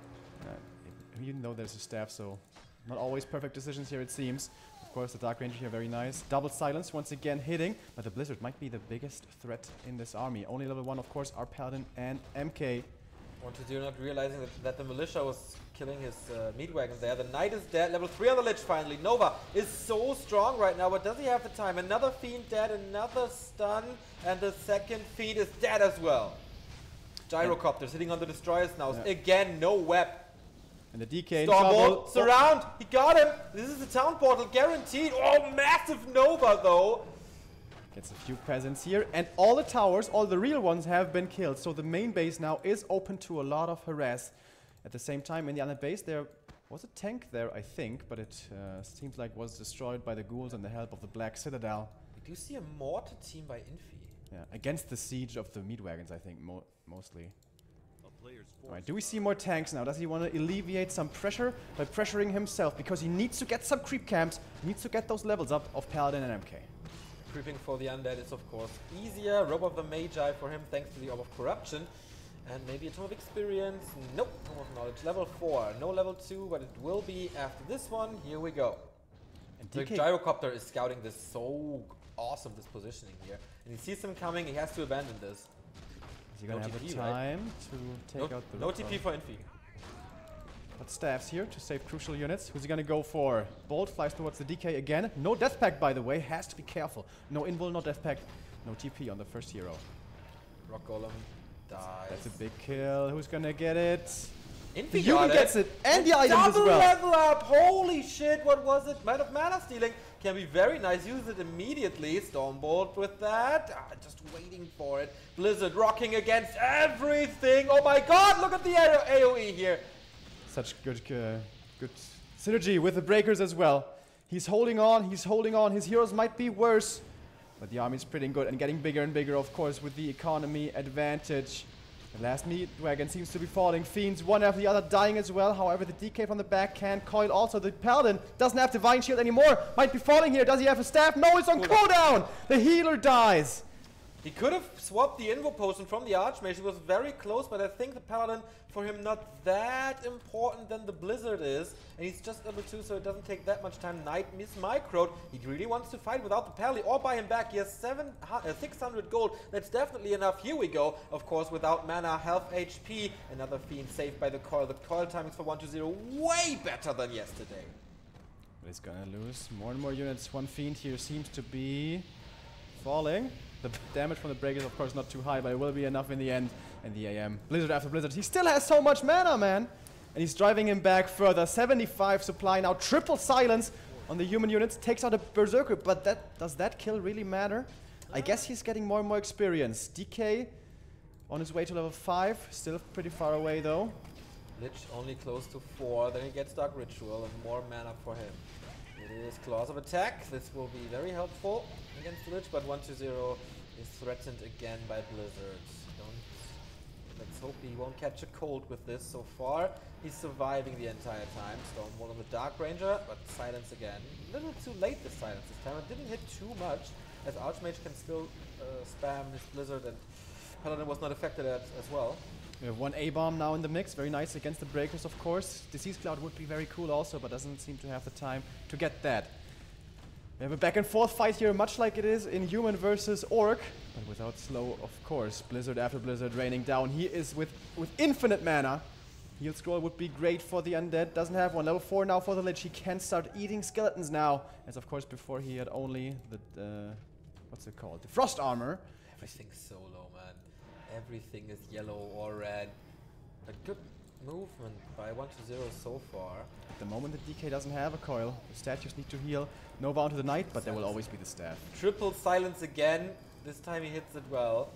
Speaker 2: Even though there's a staff, so not always perfect decisions here, it seems. Of course, the Dark Ranger here, very nice. Double silence once again hitting, but the Blizzard might be the biggest threat in this army. Only level 1, of course, are Paladin and MK.
Speaker 1: 1-0 not realizing that the Militia was killing his meat wagon there. The Knight is dead. Level 3 on the Lich finally. Nova is so strong right now, but does he have the time? Another Fiend dead, another stun, and the second Fiend is dead as well. Gyrocopter sitting on the Destroyers now. Yeah. Again, no web.
Speaker 2: And the DK in
Speaker 1: trouble. Surround! He got him! This is the town portal, guaranteed! Oh, massive Nova though!
Speaker 2: Gets a few peasants here, and all the towers, all the real ones, have been killed. So the main base now is open to a lot of harass. At the same time, in the other base, there was a tank there, I think, but it seems like was destroyed by the ghouls and the help of the Black Citadel.
Speaker 1: We do see a mortar team by Infi.
Speaker 2: Yeah, against the siege of the meat wagons, I think, mostly. Alright, do we see more tanks now? Does he want to alleviate some pressure by pressuring himself? Because he needs to get some creep camps, he needs to get those levels up of Paladin and MK.
Speaker 1: Creeping for the Undead is of course easier. Robe of the Magi for him thanks to the Orb of Corruption. And maybe a Tome of Experience. Nope, Tome of Knowledge. Level 4. No level 2, but it will be after this one. Here we go. And the Gyrocopter is scouting this so awesome, this positioning here. And he sees him coming, he has to abandon this.
Speaker 2: Is he gonna have the time to take out the
Speaker 1: No TP for Infi.
Speaker 2: But staffs here to save crucial units. Who's he gonna go for? Bolt flies towards the DK again. No death pact, by the way. Has to be careful. No invul, no death pact. No TP on the first hero.
Speaker 1: Rock Golem dies.
Speaker 2: That's a big kill. Who's gonna get it?
Speaker 1: Infi
Speaker 2: the human gets it, and the items as well.
Speaker 1: Double level up! Holy shit, what was it? Might of mana stealing can be very nice. Use it immediately. Stormbolt with that. Just waiting for it. Blizzard rocking against everything. Oh my god, look at the AoE here.
Speaker 2: Such good synergy with the breakers as well. He's holding on, he's holding on. His heroes might be worse, but the army's pretty good and getting bigger and bigger, of course, with the economy advantage. The last meat wagon seems to be falling. Fiends, one after the other, dying as well. However, the DK from the back can coil also. The Paladin doesn't have Divine Shield anymore. Might be falling here. Does he have a staff? No, it's on cooldown. The healer dies.
Speaker 1: He could have swapped the Invo Potion from the Archmage. He was very close, but I think the Paladin, for him, not that important than the Blizzard is. And he's just level 2, so it doesn't take that much time. Knight mismicroed. He really wants to fight without the Pally or buy him back. He has 600 gold. That's definitely enough. Here we go. Of course, without mana, health, HP. Another Fiend saved by the coil. The coil timings for 1-2-0 way better than yesterday.
Speaker 2: But he's gonna lose more and more units. One Fiend here seems to be falling. The damage from the break is of course not too high, but it will be enough in the end. And the AM, Blizzard after Blizzard, he still has so much mana, man! And he's driving him back further. 75 supply now, triple silence on the human units. Takes out a Berserker, but does that kill really matter? I guess he's getting more and more experience. DK on his way to level 5, still pretty far away though.
Speaker 1: Lich only close to 4, then he gets Dark Ritual and more mana for him. It is Claws of Attack. This will be very helpful against the Lich, but 1-2-0 is threatened again by Blizzard. Let's hope he won't catch a cold with this so far. He's surviving the entire time. Stormwall on the Dark Ranger, but silence again. A little too late the silence this time. It didn't hit too much, as Archmage can still spam his Blizzard, and Paladin was not affected as well.
Speaker 2: We have one A-bomb now in the mix, very nice against the breakers of course. Disease Cloud would be very cool also, but doesn't seem to have the time to get that. We have a back and forth fight here, much like it is in Human versus Orc, but without slow of course. Blizzard after Blizzard raining down. He is with infinite mana. Heal Scroll would be great for the Undead, doesn't have one. Level 4 now for the Lich, he can start eating skeletons now. As of course before he had only the, what's it called? The Frost Armor.
Speaker 1: Everything's so low, man. Everything is yellow or red. A good movement by 1-0 so far.
Speaker 2: At the moment the DK doesn't have a coil. The statues need to heal. Nova onto the Knight, but there will always be the staff.
Speaker 1: Triple silence again. This time he hits it well.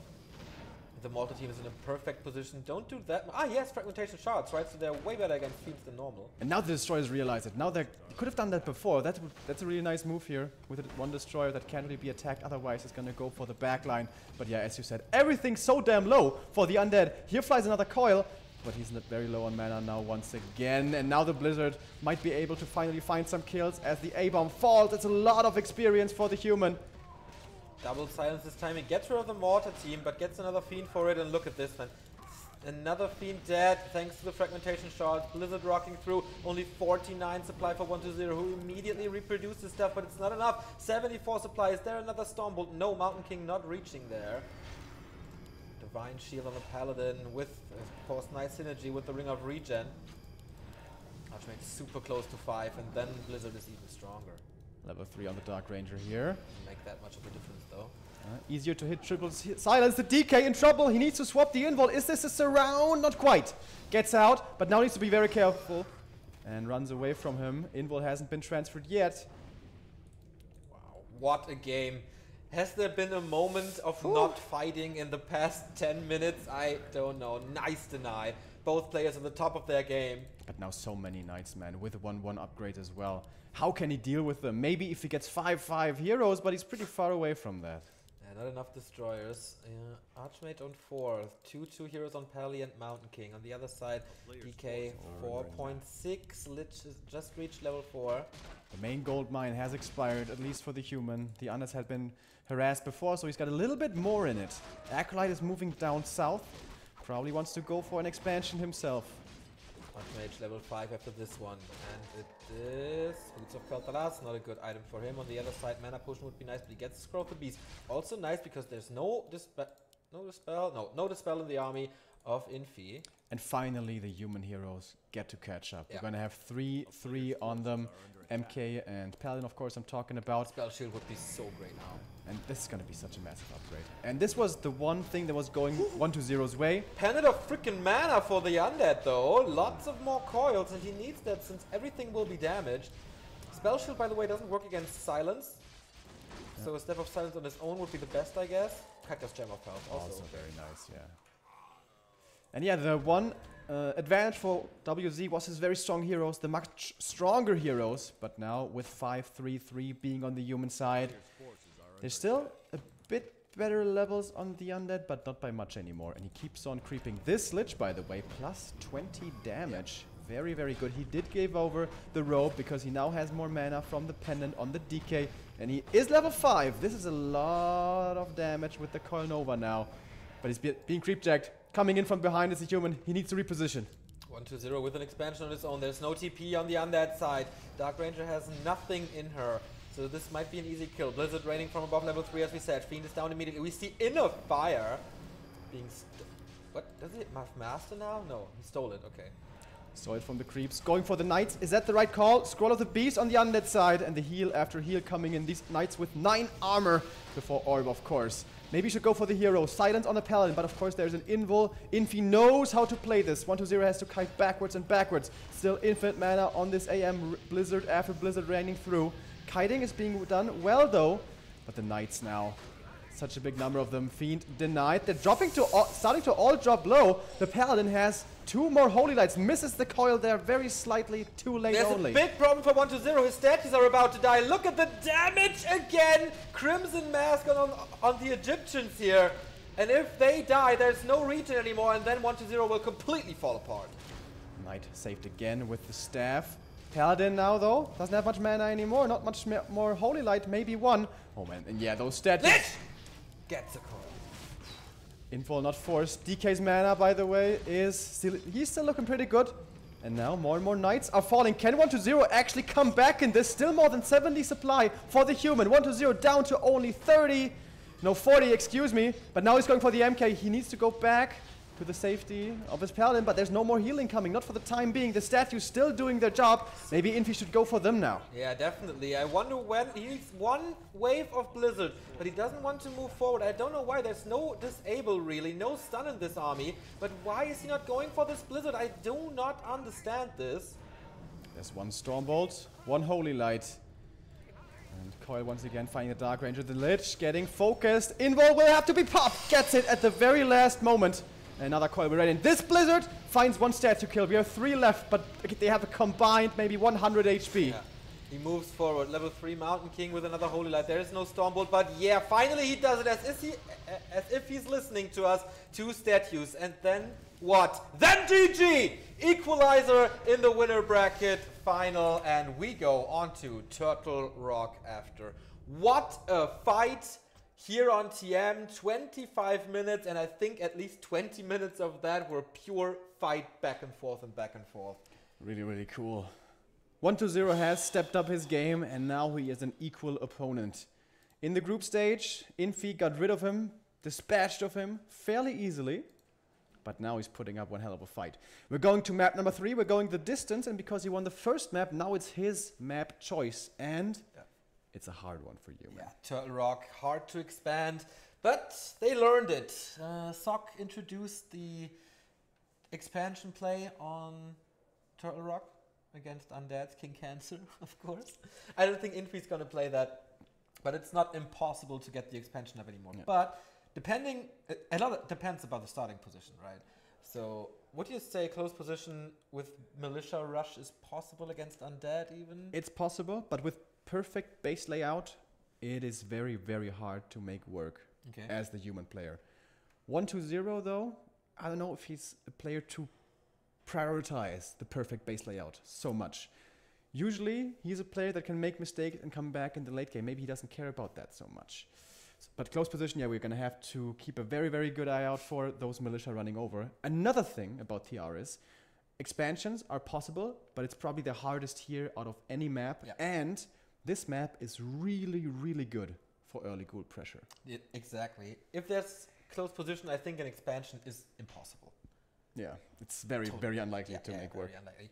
Speaker 1: The Mortar team is in a perfect position. Don't do that. Ah, yes, fragmentation shards, right? So they're way better against fiends than normal.
Speaker 2: And now the destroyers realize it. Now they could have done that before. That's a really nice move here with one destroyer that can't really be attacked. Otherwise, it's gonna go for the backline. But yeah, as you said, everything's so damn low for the Undead. Here flies another coil, but he's not very low on mana now once again. And now the Blizzard might be able to finally find some kills as the A-bomb falls. It's a lot of experience for the human.
Speaker 1: Double silence this time. He gets rid of the Mortar team, but gets another Fiend for it. And look at this, man. Another Fiend dead, thanks to the fragmentation shards. Blizzard rocking through. Only 49 supply for 1-0, who immediately reproduces stuff, but it's not enough. 74 supply. Is there another Stormbolt? No, Mountain King not reaching there. Divine Shield on the Paladin with, of course, nice synergy with the Ring of Regen. Archmage super close to 5, and then Blizzard is even stronger.
Speaker 2: Level 3 on the Dark Ranger here.
Speaker 1: Doesn't make that much of a difference though.
Speaker 2: Easier to hit triple silence. The DK in trouble. He needs to swap the invul. Is this a surround? Not quite. Gets out, but now needs to be very careful. And runs away from him. Invul hasn't been transferred yet.
Speaker 1: Wow, what a game. Has there been a moment of not fighting in the past 10 minutes? I don't know. Nice deny. Both players at the top of their game.
Speaker 2: But now so many Knights, man, with 1-1 upgrade as well. How can he deal with them? Maybe if he gets 5-5 heroes, but he's pretty far away from that.
Speaker 1: Yeah, not enough destroyers. Archmage on 4, 2 heroes on Pally and Mountain King. On the other side, DK 4.6. Lich has just reached level 4.
Speaker 2: The main gold mine has expired, at least for the human. The Undead had been harassed before, so he's got a little bit more in it. Acolyte is moving down south. Probably wants to go for an expansion himself.
Speaker 1: Archmage level 5 after this one, and it is Boots of Kel'Thuzad, not a good item for him. On the other side, Mana Potion would be nice, but he gets Scroll of the Beast. Also nice because there's no dispel in the army of Infi.
Speaker 2: And finally, the human heroes get to catch up. We're gonna have 3 on them. MK and Paladin, of course, I'm talking about.
Speaker 1: Spell Shield would be so great now.
Speaker 2: And this is gonna be such a massive upgrade. And this was the one thing that was going 1-0's way.
Speaker 1: Planet of freaking mana for the Undead though. Lots of more coils, and he needs that since everything will be damaged. Spell Shield, by the way, doesn't work against silence. So a Step of Silence on his own would be the best, I guess. Cactus Gem of Health also
Speaker 2: very nice, yeah. And yeah, the one advantage for WZ was his very strong heroes, the much stronger heroes. But now with 5-3-3 being on the human side, there's still a bit better levels on the Undead, but not by much anymore. And he keeps on creeping. This Lich, by the way, plus 20 damage. Very, very good. He did give over the robe because he now has more mana from the pendant on the DK. And he is level 5. This is a lot of damage with the Coil Nova now. But he's being creep jacked. Coming in from behind as a human. He needs to reposition.
Speaker 1: 1-2-0 with an expansion on his own. There's no TP on the Undead side. Dark Ranger has nothing in her. So this might be an easy kill. Blizzard raining from above level 3 as we said. Fiend is down immediately. We see Inner Fire being... What? Does he have Master now? No, he stole it. Okay.
Speaker 2: Stole it from the creeps. Going for the Knights. Is that the right call? Scroll of the Beast on the Undead side. And the heal after heal coming in. These Knights with 9 armor before Orb, of course. Maybe you should go for the hero. Silence on the Paladin. But of course there's an invul. Infi knows how to play this. 1-2-0 has to kite backwards and backwards. Still infinite mana on this AM Blizzard after Blizzard raining through. Kiting is being done well though. But the Knights now. Such a big number of them. Fiend denied. They're dropping to starting to all drop low. The Paladin has 2 more Holy Lights. Misses the coil there very slightly. Too late only.
Speaker 1: There's a big problem for 1-2-0. His statues are about to die. Look at the damage again. Crimson Mask on the Egyptians here. And if they die, there's no regen anymore. And then 1-2-0 will completely fall apart.
Speaker 2: Knight saved again with the staff. Paladin now though. Doesn't have much mana anymore. Not much more Holy Light. Maybe 1. Oh man. And yeah, those statues.
Speaker 1: Gets a coil.
Speaker 2: Infall not forced. DK's mana, by the way, is still... He's still looking pretty good. And now more and more Knights are falling. Can 1-2-0 actually come back in this? Still more than 70 supply for the human. 1-2-0 down to only 30. No, 40, excuse me. But now he's going for the MK. He needs to go back to the safety of his Paladin. But there's no more healing coming. Not for the time being. The statues still doing their job. Maybe Infi should go for them now.
Speaker 1: Yeah, definitely. I wonder when... He needs 1 wave of Blizzard. But he doesn't want to move forward. I don't know why. There's no disable really. No stun in this army. But why is he not going for this Blizzard? I do not understand this.
Speaker 2: There's 1 Stormbolt. 1 Holy Light. And Coil once again finding the Dark Ranger. The Lich getting focused. Invul will have to be popped. Gets it at the very last moment. Another Coil will ready. This Blizzard finds 1 stat to kill. We have 3 left, but they have a combined maybe 100 HP.
Speaker 1: Yeah. He moves forward. Level 3 Mountain King with another Holy Light. There is no Stormbolt, but yeah, finally he does it as if he's listening to us. 2 statues, and then what? Then GG! Equalizer in the winner bracket final, and we go on to Turtle Rock after. What a fight! Here on TM, 25 minutes, and I think at least 20 minutes of that were pure fight back and forth and back and forth.
Speaker 2: Really, really cool. 1-2-0 has stepped up his game, and now he is an equal opponent. In the group stage, Infi got rid of him, dispatched of him fairly easily, but now he's putting up one hell of a fight. We're going to map number 3, we're going the distance, and because he won the first map, now it's his map choice, and... Yeah. It's a hard one for you, man.
Speaker 1: Yeah, Turtle Rock, hard to expand, but they learned it. Sock introduced the expansion play on Turtle Rock against Undead's King Cancer, of course. I don't think Infi's gonna play that, but it's not impossible to get the expansion up anymore. Yeah. But depending, a lot depends about the starting position, right? So would you say close position with Militia Rush is possible against Undead even?
Speaker 2: It's possible, but with perfect base layout, it is very, very hard to make work as the human player. 1-2-0 though, I don't know if he's a player to prioritize the perfect base layout so much. Usually, he's a player that can make mistakes and come back in the late game. Maybe he doesn't care about that so much. But close position, yeah, we're going to have to keep a very, very good eye out for those Militia running over. Another thing about TR is expansions are possible, but it's probably the hardest here out of any map. Yeah. And this map is really, really good for early ghoul pressure.
Speaker 1: Yeah, exactly. If there's close position, I think an expansion is impossible.
Speaker 2: Yeah, it's very, very unlikely to make work.
Speaker 1: Unlikely.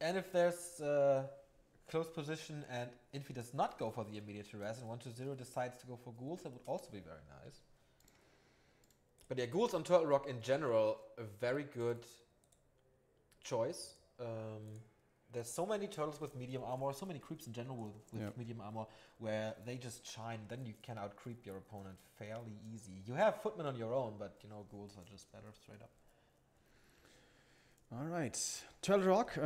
Speaker 1: And if there's close position and Infi does not go for the immediate harass and 1-2-0 decides to go for ghouls, that would also be very nice. But yeah, ghouls on Turtle Rock in general, a very good choice. There's so many turtles with medium armor, so many creeps in general with medium armor, where they just shine. Then you can out-creep your opponent fairly easy. You have footmen on your own, but you know, ghouls are just better straight up.
Speaker 2: All right, Turtle Rock.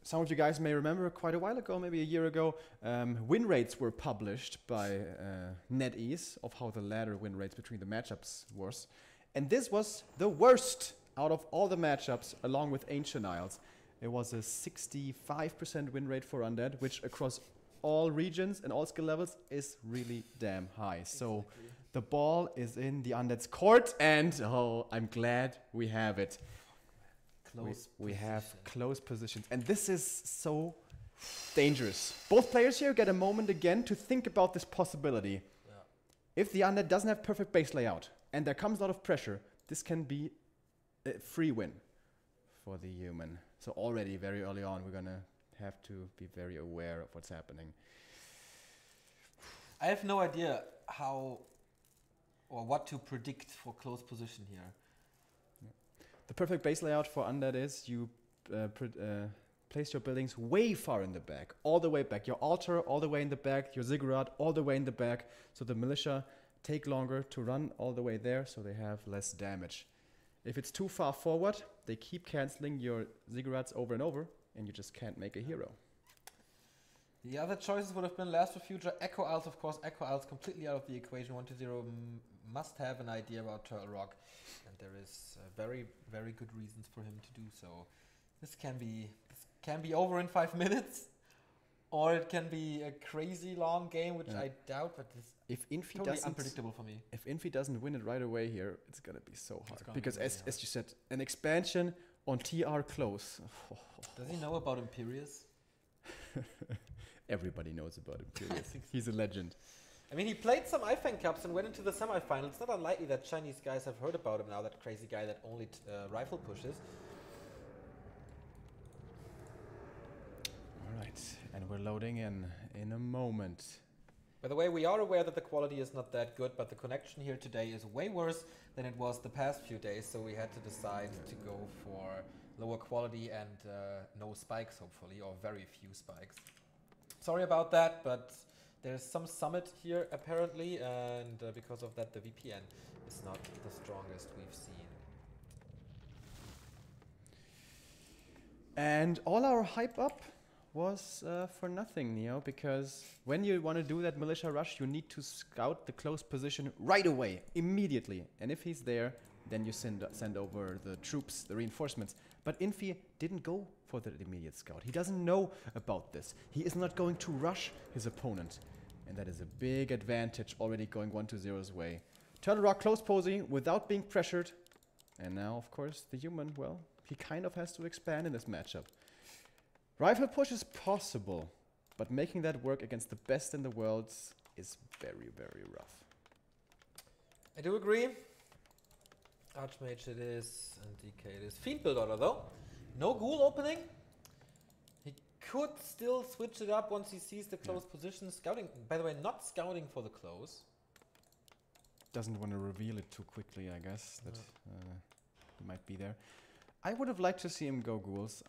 Speaker 2: Some of you guys may remember quite a while ago, maybe a year ago, win rates were published by NetEase of how the latter win rates between the matchups was. And this was the worst out of all the matchups, along with Ancient Isles. It was a 65% win rate for Undead, which across all regions and all skill levels is really damn high. So the ball is in the Undead's court, and oh, I'm glad we have it. We have close positions, and this is so dangerous. Both players here get a moment again to think about this possibility. Yeah. If the Undead doesn't have perfect base layout, and there comes a lot of pressure, this can be a free win for the human. So already very early on, we're gonna have to be very aware of what's happening.
Speaker 1: I have no idea how or what to predict for close position here.
Speaker 2: The perfect base layout for Undead is you place your buildings way far in the back, all the way back. Your altar all the way in the back, your ziggurat all the way in the back, so the militia take longer to run all the way there, so they have less damage. If it's too far forward, they keep cancelling your ziggurats over and over, and you just can't make a hero.
Speaker 1: The other choices would have been Last for Future, Echo Isles, of course. Echo Isles completely out of the equation. 1-0 must have an idea about Turtle Rock, and there is very, very good reasons for him to do so. This can be over in 5 minutes, or it can be a crazy long game, which I doubt. But this
Speaker 2: if Infi
Speaker 1: totally
Speaker 2: doesn't,
Speaker 1: unpredictable for me.
Speaker 2: If Infi doesn't win it right away here, it's gonna be so hard. Because as you said, an expansion on TR close.
Speaker 1: Does he know about Imperius?
Speaker 2: Everybody knows about Imperius. He's a legend.
Speaker 1: I mean, he played some IFANG Cups and went into the semifinals. It's not unlikely that Chinese guys have heard about him now, that crazy guy that only rifle pushes.
Speaker 2: Alright, and we're loading in a moment.
Speaker 1: By the way, we are aware that the quality is not that good, but the connection here today is way worse than it was the past few days, so we had to decide to go for lower quality and no spikes, hopefully, or very few spikes. Sorry about that, but there's some summit here, apparently, and because of that, the VPN is not the strongest we've seen.
Speaker 2: And all our hype up was for nothing, Neo, because when you want to do that militia rush, you need to scout the close position right away, immediately. And if he's there, then you send over the troops, the reinforcements. But Infi didn't go for that immediate scout. He doesn't know about this. He is not going to rush his opponent. And that is a big advantage already going 1-0's way. Turtle Rock close posing without being pressured. And now, of course, the human, well, he kind of has to expand in this matchup. Rifle push is possible, but making that work against the best in the world is very, very rough.
Speaker 1: I do agree. Archmage it is, and DK it is. Fiend Build Order though. No ghoul opening. He could still switch it up once he sees the close position. Scouting, by the way, not scouting for the close.
Speaker 2: Doesn't want to reveal it too quickly, I guess, that he might be there. I would have liked to see him go ghouls.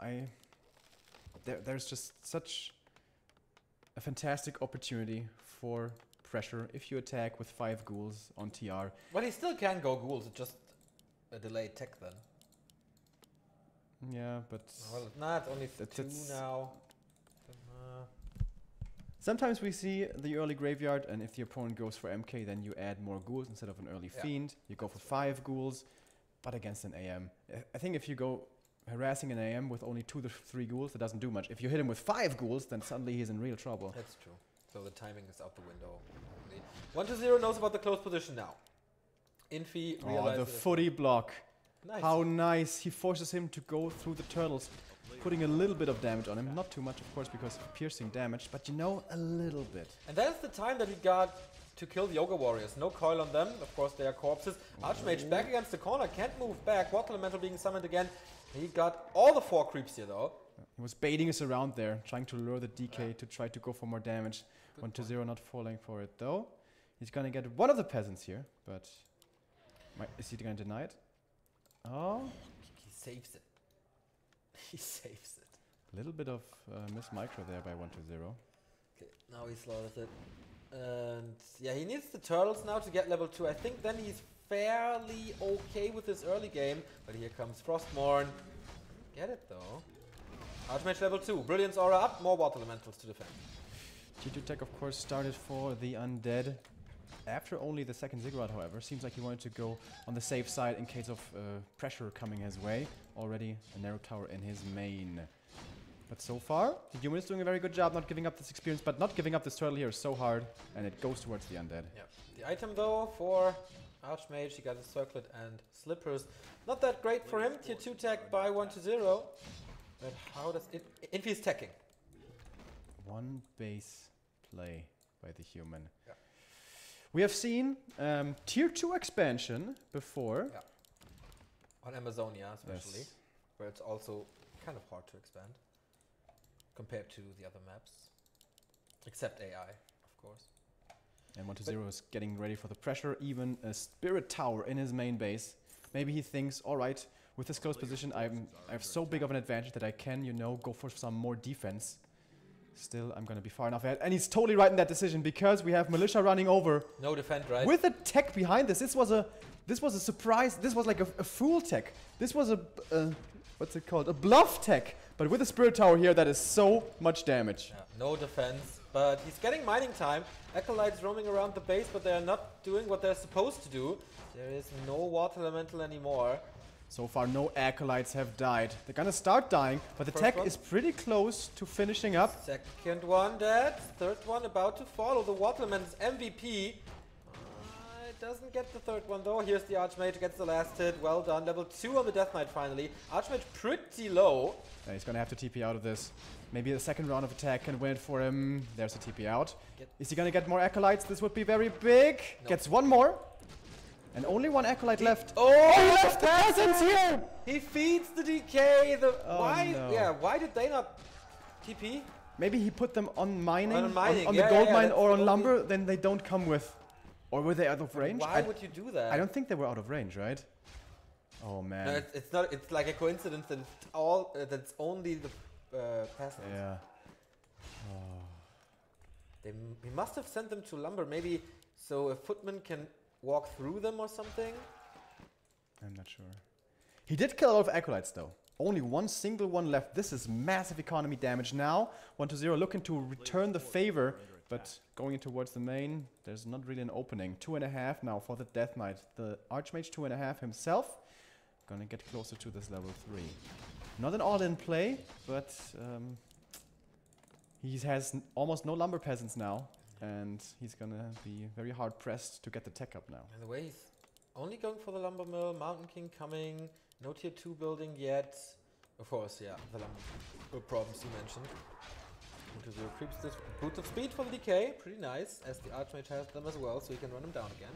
Speaker 2: There's just such a fantastic opportunity for pressure if you attack with 5 ghouls on TR.
Speaker 1: Well, he still can go ghouls, it's just a delayed tech then.
Speaker 2: Yeah, but...
Speaker 1: Well, nah, it's only 2 now.
Speaker 2: Sometimes we see the early graveyard, and if the opponent goes for MK, then you add more ghouls instead of an early fiend. You go for 5 ghouls, but against an AM. I think if you go harassing an AM with only 2 to 3 ghouls, that doesn't do much. If you hit him with 5 ghouls, then suddenly he's in real trouble.
Speaker 1: That's true. So the timing is out the window. 1-0 knows about the close position now. Infi realizes...
Speaker 2: the footy block.
Speaker 1: Nice.
Speaker 2: How nice. He forces him to go through the turtles, putting a little bit of damage on him. Not too much, of course, because of piercing damage, but you know, a little bit.
Speaker 1: And that's the time that he got to kill the Yoga Warriors. No coil on them. Of course, they are corpses. Archmage back against the corner. Can't move back. Water Elemental being summoned again. He got all the 4 creeps here, though.
Speaker 2: He was baiting us around there, trying to lure the DK to try to go for more damage. 1-0, not falling for it, though. He's gonna get one of the peasants here, but... is he gonna deny it? Oh.
Speaker 1: He saves it. He saves it.
Speaker 2: A little bit of miss micro there by 1-0.
Speaker 1: Okay, now he slaughters it. And yeah, he needs the turtles now to get level 2. I think then he's fairly okay with this early game. But here comes Frostmourne. Get it though. Archmage level 2. Brilliance aura up. More water elementals to defend.
Speaker 2: G2 tech, of course, started for the Undead. After only the second Ziggurat, however, seems like he wanted to go on the safe side in case of pressure coming his way. Already a narrow tower in his main. But so far, the human is doing a very good job not giving up this experience, but not giving up this turtle here is so hard, and it goes towards the undead.
Speaker 1: Yeah. The item though for Archmage, he got a circlet and slippers. Not that great for him. Tier 2 tech by 1-0. But how does it... Infi's teching.
Speaker 2: One base play by the human.
Speaker 1: Yeah.
Speaker 2: We have seen tier 2 expansion before.
Speaker 1: Yeah. On Amazonia especially.
Speaker 2: Yes.
Speaker 1: Where it's also kind of hard to expand. Compared to the other maps. Except AI, of course.
Speaker 2: And 1-0 is getting ready for the pressure. Even a spirit tower in his main base. Maybe he thinks, alright, with this close position, I have so big of an advantage that I can, you know, go for some more defense. Still, I'm gonna be far enough ahead. And he's totally right in that decision because we have Militia running over.
Speaker 1: No defend, right?
Speaker 2: With a tech behind this. This was a surprise. This was like a fool tech. This was a what's it called? A bluff tech. But with a spirit tower here, that is so much damage.
Speaker 1: Yeah, no defense. But he's getting mining time. Acolytes roaming around the base, but they're not doing what they're supposed to do. There is no water elemental anymore.
Speaker 2: So far, no acolytes have died. They're gonna start dying, but the tech is pretty close to finishing up.
Speaker 1: Second one dead. Third one about to follow. The water elemental's MVP. It doesn't get the third one though. Here's the Archmage, gets the last hit. Well done. Level 2 on the Death Knight finally. Archmage pretty low.
Speaker 2: Yeah, he's gonna have to TP out of this. Maybe the second round of attack can win it for him. There's a TP out. Is he gonna get more acolytes? This would be very big. Nope. Gets one more. And only one acolyte left.
Speaker 1: Oh,
Speaker 2: he left the peasants here!
Speaker 1: He feeds the DK. Why?
Speaker 2: No.
Speaker 1: Yeah, why did they not TP?
Speaker 2: Maybe he put them on mining, on
Speaker 1: yeah,
Speaker 2: the gold mine or on
Speaker 1: only
Speaker 2: lumber, then they don't come with. Or were they out of range?
Speaker 1: Why would you do that?
Speaker 2: I don't think they were out of range, right? Oh man.
Speaker 1: No, it's not. It's like a coincidence that that's only the peasants.
Speaker 2: Yeah.
Speaker 1: He must have sent them to lumber, maybe so a footman can walk through them or something.
Speaker 2: I'm not sure. He did kill a lot of acolytes though. Only one single one left. This is massive economy damage now. 1-0 looking to return the favor, but going towards the main, there's not really an opening. 2.5 now for the Death Knight. The Archmage 2.5 himself. Gonna get closer to this level 3. Not an all-in play, but he has almost no lumber peasants now. And he's gonna be very hard pressed to get the tech up now.
Speaker 1: By the way, he's only going for the lumber mill. Mountain King coming. No tier 2 building yet. Of course, yeah, the lumber problems you mentioned. 1-0 creeps this. Boots of speed for the DK. Pretty nice, as the Archmage has them as well, so he can run him down again.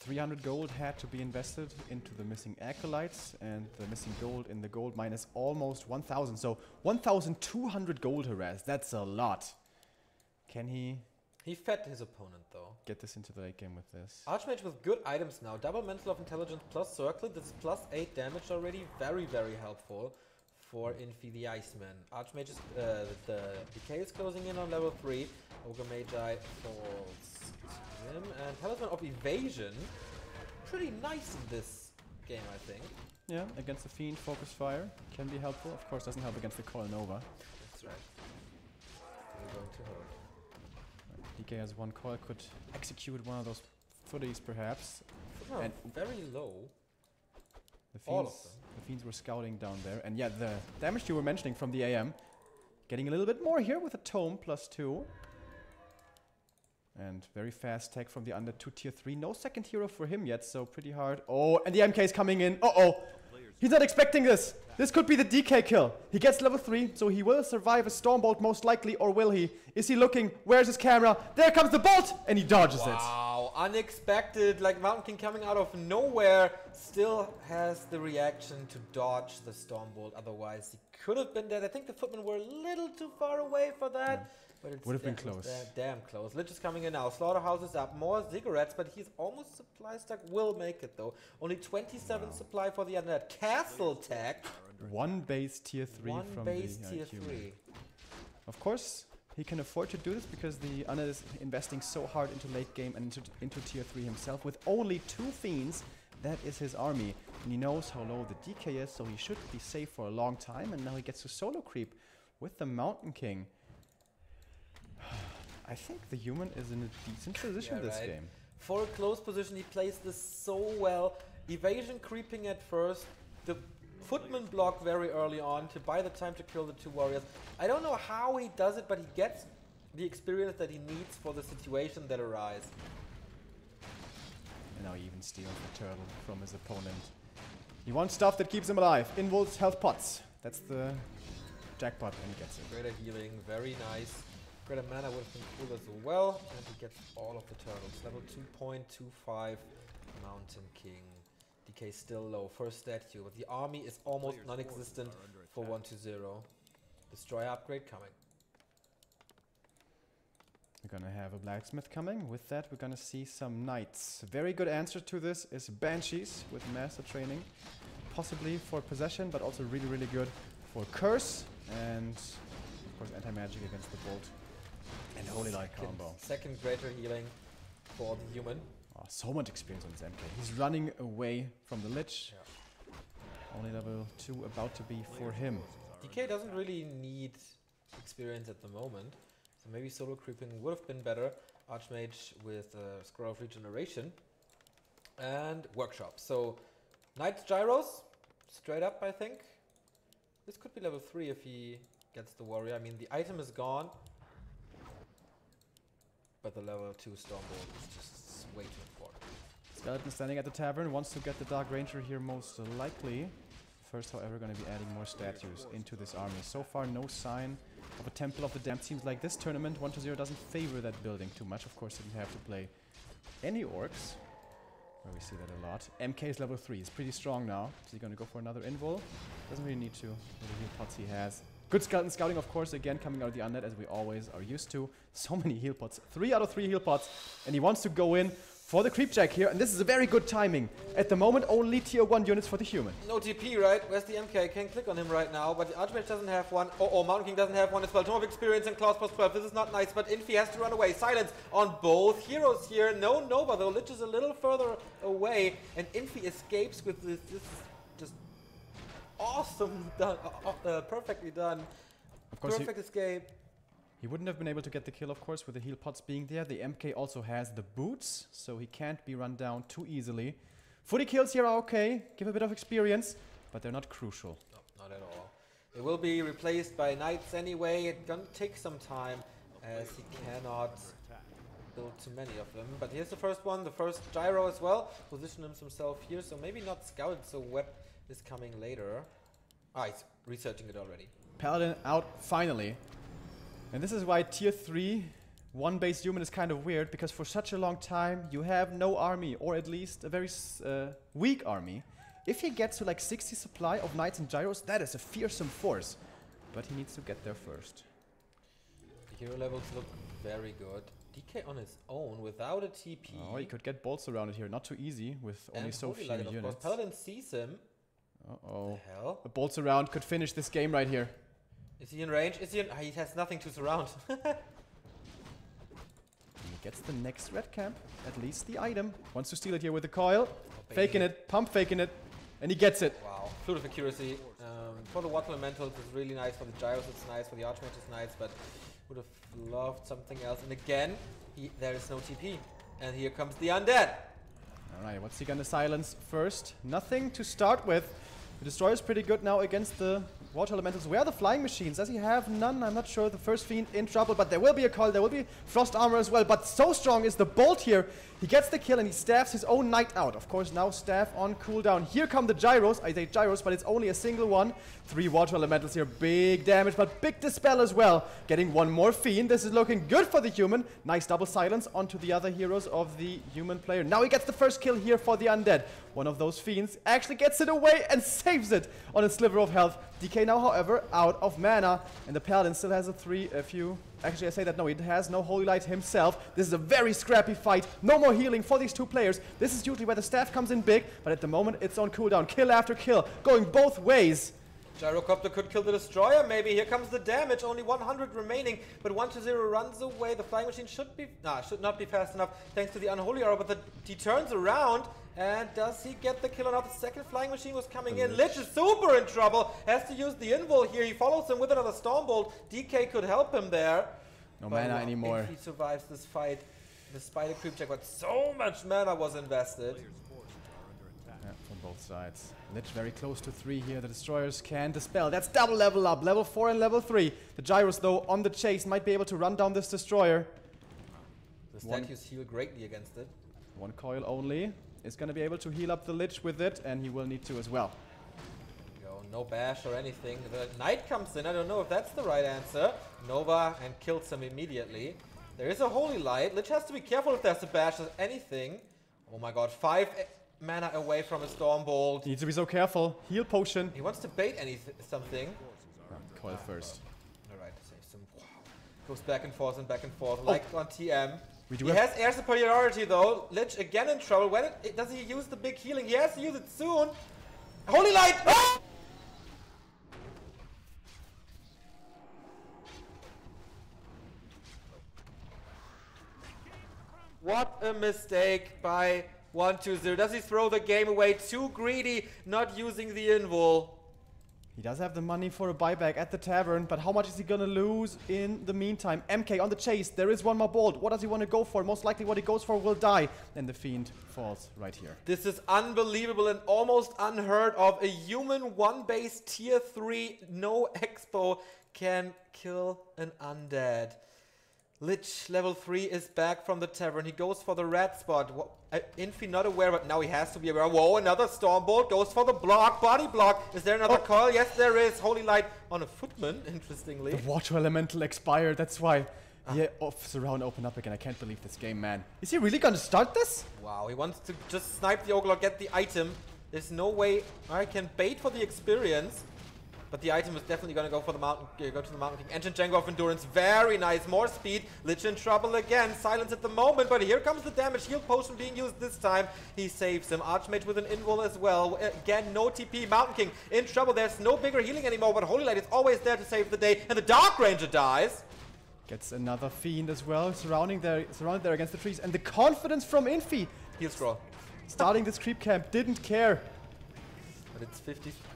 Speaker 2: 300 gold had to be invested into the missing acolytes, and the missing gold in the gold mine is almost 1,000. So 1,200 gold harassed. That's a lot. Can he...
Speaker 1: He fed his opponent though.
Speaker 2: Get this into the late game with this.
Speaker 1: Archmage with good items now. Double Mantle of Intelligence plus Circlet. This is plus 8 damage already. Very, very helpful for Infi the Iceman. Archmage is, the Decay is closing in on level 3. Ogre Magi falls to him. And Talisman of Evasion. Pretty nice in this game, I think.
Speaker 2: Yeah, against the Fiend, Focus Fire can be helpful. Of course, doesn't help against the Coil Nova.
Speaker 1: That's right. Still going to hold.
Speaker 2: DK has one coil, could execute one of those footies perhaps.
Speaker 1: No, and very low.
Speaker 2: The Fiends were scouting down there. And yeah, the damage you were mentioning from the AM. Getting a little bit more here with a Tome +2. And very fast tech from the Undead to tier 3. No second hero for him yet, so pretty hard. Oh, and the MK is coming in. Uh-oh. He's not expecting this. This could be the DK kill. He gets level 3, so he will survive a Stormbolt most likely, or will he? Is he looking? Where's his camera? There comes the bolt! And he dodges it.
Speaker 1: Wow, unexpected. Like Mountain King coming out of nowhere. Still has the reaction to dodge the Stormbolt. Otherwise, he could have been dead. I think the footmen were a little too far away for that. Yeah. But it
Speaker 2: would have been close.
Speaker 1: Damn close. Lich is coming in now. Slaughterhouse is up. More cigarettes, but he's almost supply stuck. Will make it though. Only 27 supply for the Undead. Castle tech.
Speaker 2: One base tier 3
Speaker 1: One
Speaker 2: from
Speaker 1: base
Speaker 2: the
Speaker 1: tier 3.
Speaker 2: Of course, he can afford to do this because the Undead is investing so hard into late game and into tier 3 himself. With only 2 Fiends, that is his army. And he knows how low the DK is, so he should be safe for a long time. And now he gets to solo creep with the Mountain King. I think the human is in a decent position this game.
Speaker 1: For a close position, he plays this so well. Evasion creeping at first. The footman block very early on to buy the time to kill the two warriors. I don't know how he does it, but he gets the experience that he needs for the situation that arise.
Speaker 2: And now he even steals the turtle from his opponent. He wants stuff that keeps him alive. Involves health pots. That's the jackpot, and he gets it.
Speaker 1: Greater healing, very nice. Greater mana would have been cool as well, and he gets all of the turtles. Level 2.25 Mountain King. DK still low, first statue, but the army is almost non-existent for 1-0. Destroyer upgrade coming.
Speaker 2: We're gonna have a blacksmith coming. With that, we're gonna see some knights. A very good answer to this is banshees with master training. Possibly for possession, but also really, really good for curse. And of course anti-magic against the bolt. And holy light combo.
Speaker 1: Second greater healing for the human.
Speaker 2: Oh, so much experience on this MK. He's running away from the Lich. Yeah. Only level 2 about to be for him.
Speaker 1: DK doesn't really need experience at the moment. So maybe solo creeping would have been better. Archmage with Scroll of Regeneration. And Workshop. So Knight's Gyros. Straight up, I think. This could be level 3 if he gets the warrior. I mean, the item is gone. But the level 2 Stormbolt is just way too important.
Speaker 2: Skeleton standing at the tavern, wants to get the Dark Ranger here most likely. First, however, going to be adding more statues into this army. So far, no sign of a Temple of the Damned. Seems like this tournament, 1-0, doesn't favor that building too much. Of course, didn't have to play any orcs, where we see that a lot. MK is level 3. He's pretty strong now. Is he going to go for another invul? Doesn't really need to with the heal pots he has. Good skeleton scouting, of course, again coming out of the Undead, as we always are used to. So many heal pots. 3 out of 3 heal pots. And he wants to go in for the creep jack here. And this is a very good timing. At the moment, only tier 1 units for the human.
Speaker 1: No TP, right? Where's the MK? Can't click on him right now. But the Archmage doesn't have one. Oh, Mountain King doesn't have one as well. Tome of Experience and Claws plus 12. This is not nice, but Infi has to run away. Silence on both heroes here. No Nova, though. Lich is a little further away. And Infi escapes with this just awesome done. Perfectly done.
Speaker 2: Of course,
Speaker 1: perfect escape.
Speaker 2: He wouldn't have been able to get the kill, of course, with the heal pots being there. The MK also has the boots, so he can't be run down too easily. 40 kills here are okay, give a bit of experience, but they're not crucial.
Speaker 1: No, not at all. They will be replaced by knights anyway. It's gonna take some time, as he cannot build too many of them. But here's the first one, the first gyro as well. Positions himself here, so maybe not scouted, so web is coming later. Ah, he's researching it already.
Speaker 2: Paladin out finally. And this is why tier 3 1-based human is kind of weird, because for such a long time you have no army, or at least a very weak army. If he gets to like 60 supply of knights and gyros, that is a fearsome force. But he needs to get there first.
Speaker 1: The hero levels look very good. DK on his own without a TP.
Speaker 2: Oh, he could get bolts around it here. Not too easy with only so few
Speaker 1: units.
Speaker 2: units.
Speaker 1: Paladin sees him.
Speaker 2: Uh-oh.
Speaker 1: What the hell?
Speaker 2: The bolts around could finish this game right here.
Speaker 1: Is he in range? Is he in? He has nothing to surround.
Speaker 2: He gets the next red camp, at least the item. Wants to steal it here with the coil. Faking it, pump faking it, and he gets it.
Speaker 1: Wow. Fluid of accuracy. For the water elementals, it's really nice. For the gyros, it's nice. For the archmage, it's nice. But would have loved something else. And again, there is no TP. And here comes the undead.
Speaker 2: Alright, what's he gonna silence first? Nothing to start with. The destroyer is pretty good now against the water elementals. Where are the flying machines? Does he have none? I'm not sure. The first fiend in trouble, but there will be a call. There will be frost armor as well. But so strong is the bolt here. He gets the kill and he stabs his own knight out. Of course, now staff on cooldown. Here come the gyros. I say gyros, but it's only a single one. 3 water elementals here. Big damage, but big dispel as well. Getting one more fiend. This is looking good for the human. Nice double silence onto the other heroes of the human player. Now he gets the first kill here for the undead. One of those fiends actually gets it away and saves it on a sliver of health. DK now, however, out of mana. And the paladin still has Actually, I say that no, he has no holy light himself. This is a very scrappy fight. No more healing for these two players. This is usually where the staff comes in big, but at the moment it's on cooldown. Kill after kill, going both ways.
Speaker 1: Gyrocopter could kill the destroyer, maybe. Here comes the damage, only 100 remaining, but 1-0 runs away. The flying machine should not be fast enough thanks to the unholy arrow, but he turns around. And does he get the kill or not? The second flying machine was coming in. Lich is super in trouble. Has to use the invul here. He follows him with another Stormbolt. DK could help him there.
Speaker 2: No mana anymore.
Speaker 1: If he survives this fight, despite a creep check, but so much mana was invested.
Speaker 2: Yeah, from both sides. Lich very close to 3 here. The destroyers can dispel. That's double level up. Level 4 and level 3. The gyros, though, on the chase might be able to run down this destroyer.
Speaker 1: The statues heal greatly against it.
Speaker 2: 1 coil only. Is going to be able to heal up the Lich with it, and he will need to as well.
Speaker 1: No bash or anything. The Knight comes in. I don't know if that's the right answer. Nova and kills him immediately. There is a Holy Light. Lich has to be careful if there's a bash or anything. Oh my god, 5 mana away from a Stormbolt.
Speaker 2: He needs to be so careful. Heal potion.
Speaker 1: He wants to bait something.
Speaker 2: Coil first.
Speaker 1: Alright, saves him. Wow. Goes back and forth, like on TM.
Speaker 2: He
Speaker 1: has air superiority though. Lich again in trouble. When does he use the big healing? He has to use it soon. Holy Light! Ah! What a mistake by 120. Does he throw the game away? Too greedy, not using the invul.
Speaker 2: He does have the money for a buyback at the tavern, but how much is he gonna lose in the meantime? MK on the chase. There is one more bolt. What does he want to go for? Most likely what he goes for will die. And the Fiend falls right here.
Speaker 1: This is unbelievable and almost unheard of. A human 1-base tier 3 no expo can kill an undead. Lich, level 3, is back from the tavern. He goes for the red spot. Infi not aware, but now he has to be aware. Whoa, another Stormbolt. Goes for the block, body block. Is there another coil? Yes, there is. Holy Light on a footman, interestingly.
Speaker 2: The Water Elemental expired, that's why. Yeah, surround open up again. I can't believe this game, man. Is he really gonna start this?
Speaker 1: Wow, he wants to just snipe the Ogre, get the item. There's no way I can bait for the experience. But the item is definitely going to go for the Mountain, go to the Mountain King. Engine Django of Endurance, very nice. More speed. Lich in trouble again. Silence at the moment, but here comes the damage. Heal potion being used this time. He saves him. Archmage with an invul as well. Again, no TP. Mountain King in trouble. There's no bigger healing anymore, but Holy Light is always there to save the day. And the Dark Ranger dies.
Speaker 2: Gets another Fiend as well, surrounded there against the trees. And the confidence from Infi.
Speaker 1: Heal scroll.
Speaker 2: Starting this creep camp, didn't care.
Speaker 1: But it's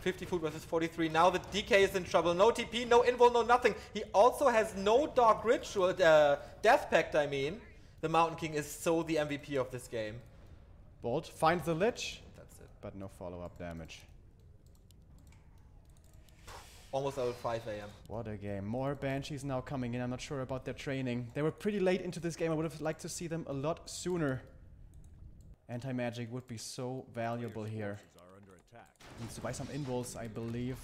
Speaker 1: 50 food versus 43. Now the DK is in trouble. No TP, no invul, no nothing. He also has no Dark Ritual, Death Pact, I mean. The Mountain King is so the MVP of this game.
Speaker 2: Bolt finds the Lich.
Speaker 1: That's it.
Speaker 2: But no follow-up damage.
Speaker 1: Almost level 5 AM.
Speaker 2: What a game. More Banshees now coming in. I'm not sure about their training. They were pretty late into this game. I would have liked to see them a lot sooner. Anti-magic would be so valuable here. Needs to buy some invuls, I believe.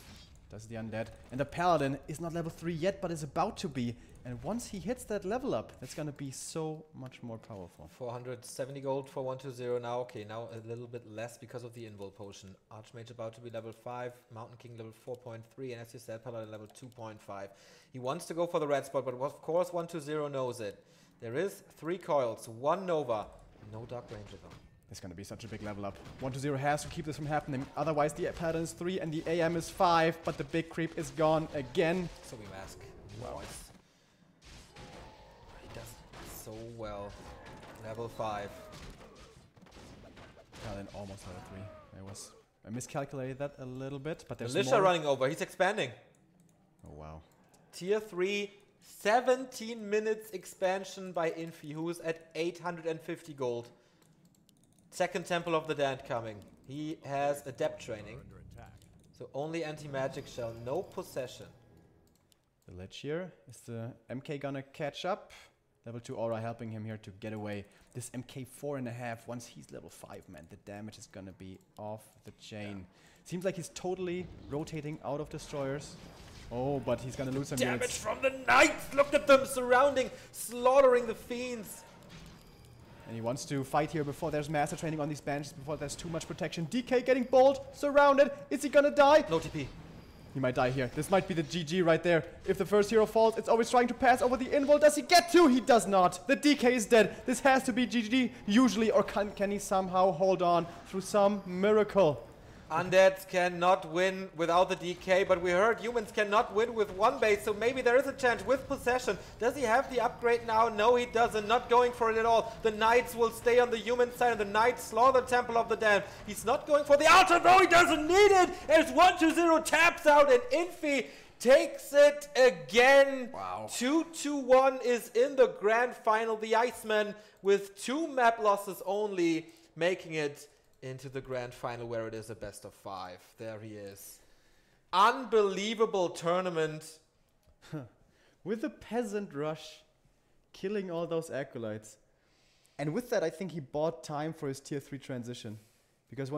Speaker 2: Does the Undead. And the Paladin is not level 3 yet, but is about to be. And once he hits that level up, that's gonna be so much more powerful.
Speaker 1: 470 gold for 120 now. Okay, now a little bit less because of the invul potion. Archmage about to be level 5. Mountain King level 4.3. And as you said, Paladin level 2.5. He wants to go for the red spot, but of course 120 knows it. There is 3 coils, 1 Nova. No Dark Ranger though.
Speaker 2: It's gonna be such a big level up. 120 has to keep this from happening. Otherwise, the Paladin is 3 and the AM is 5, but the big creep is gone again.
Speaker 1: So we mask. Wow. He does so well. Level 5.
Speaker 2: Paladin almost level 3. I miscalculated that a little bit, but there's
Speaker 1: Militia
Speaker 2: more.
Speaker 1: running over. He's expanding.
Speaker 2: Oh wow.
Speaker 1: Tier 3, 17 minutes expansion by Infi, who is at 850 gold. Second Temple of the Damned coming. He has adept training. So only anti-magic shell, no possession.
Speaker 2: The Lich here. Is the MK gonna catch up? Level 2 aura helping him here to get away. This MK 4.5, once he's level 5, man, the damage is gonna be off the chain. Yeah. Seems like he's totally rotating out of destroyers. Oh, but he's gonna lose some
Speaker 1: damage
Speaker 2: units.
Speaker 1: From the Knights! Look at them surrounding, slaughtering the Fiends.
Speaker 2: And he wants to fight here before there's master training on these benches, before there's too much protection. DK getting bolt, surrounded. Is he gonna die?
Speaker 1: No TP.
Speaker 2: He might die here. This might be the GG right there. If the first hero falls, it's always trying to pass over the invul. Does he get to? He does not. The DK is dead. This has to be GG usually, or can he somehow hold on through some miracle?
Speaker 1: Undeads cannot win without the DK, but we heard humans cannot win with 1 base, so maybe there is a chance with possession. Does he have the upgrade now? No, he doesn't. Not going for it at all. The Knights will stay on the human side, and the Knights slaughter the Temple of the Damned. He's not going for the altar. No, he doesn't need it. As 120 taps out, and Infi takes it again.
Speaker 2: Wow.
Speaker 1: 2-1 is in the grand final. The Iceman with 2 map losses only, making it into the grand final where it is a best of 5. There he is. Unbelievable tournament.
Speaker 2: With the peasant rush, killing all those acolytes. And with that, I think he bought time for his tier 3 transition. Because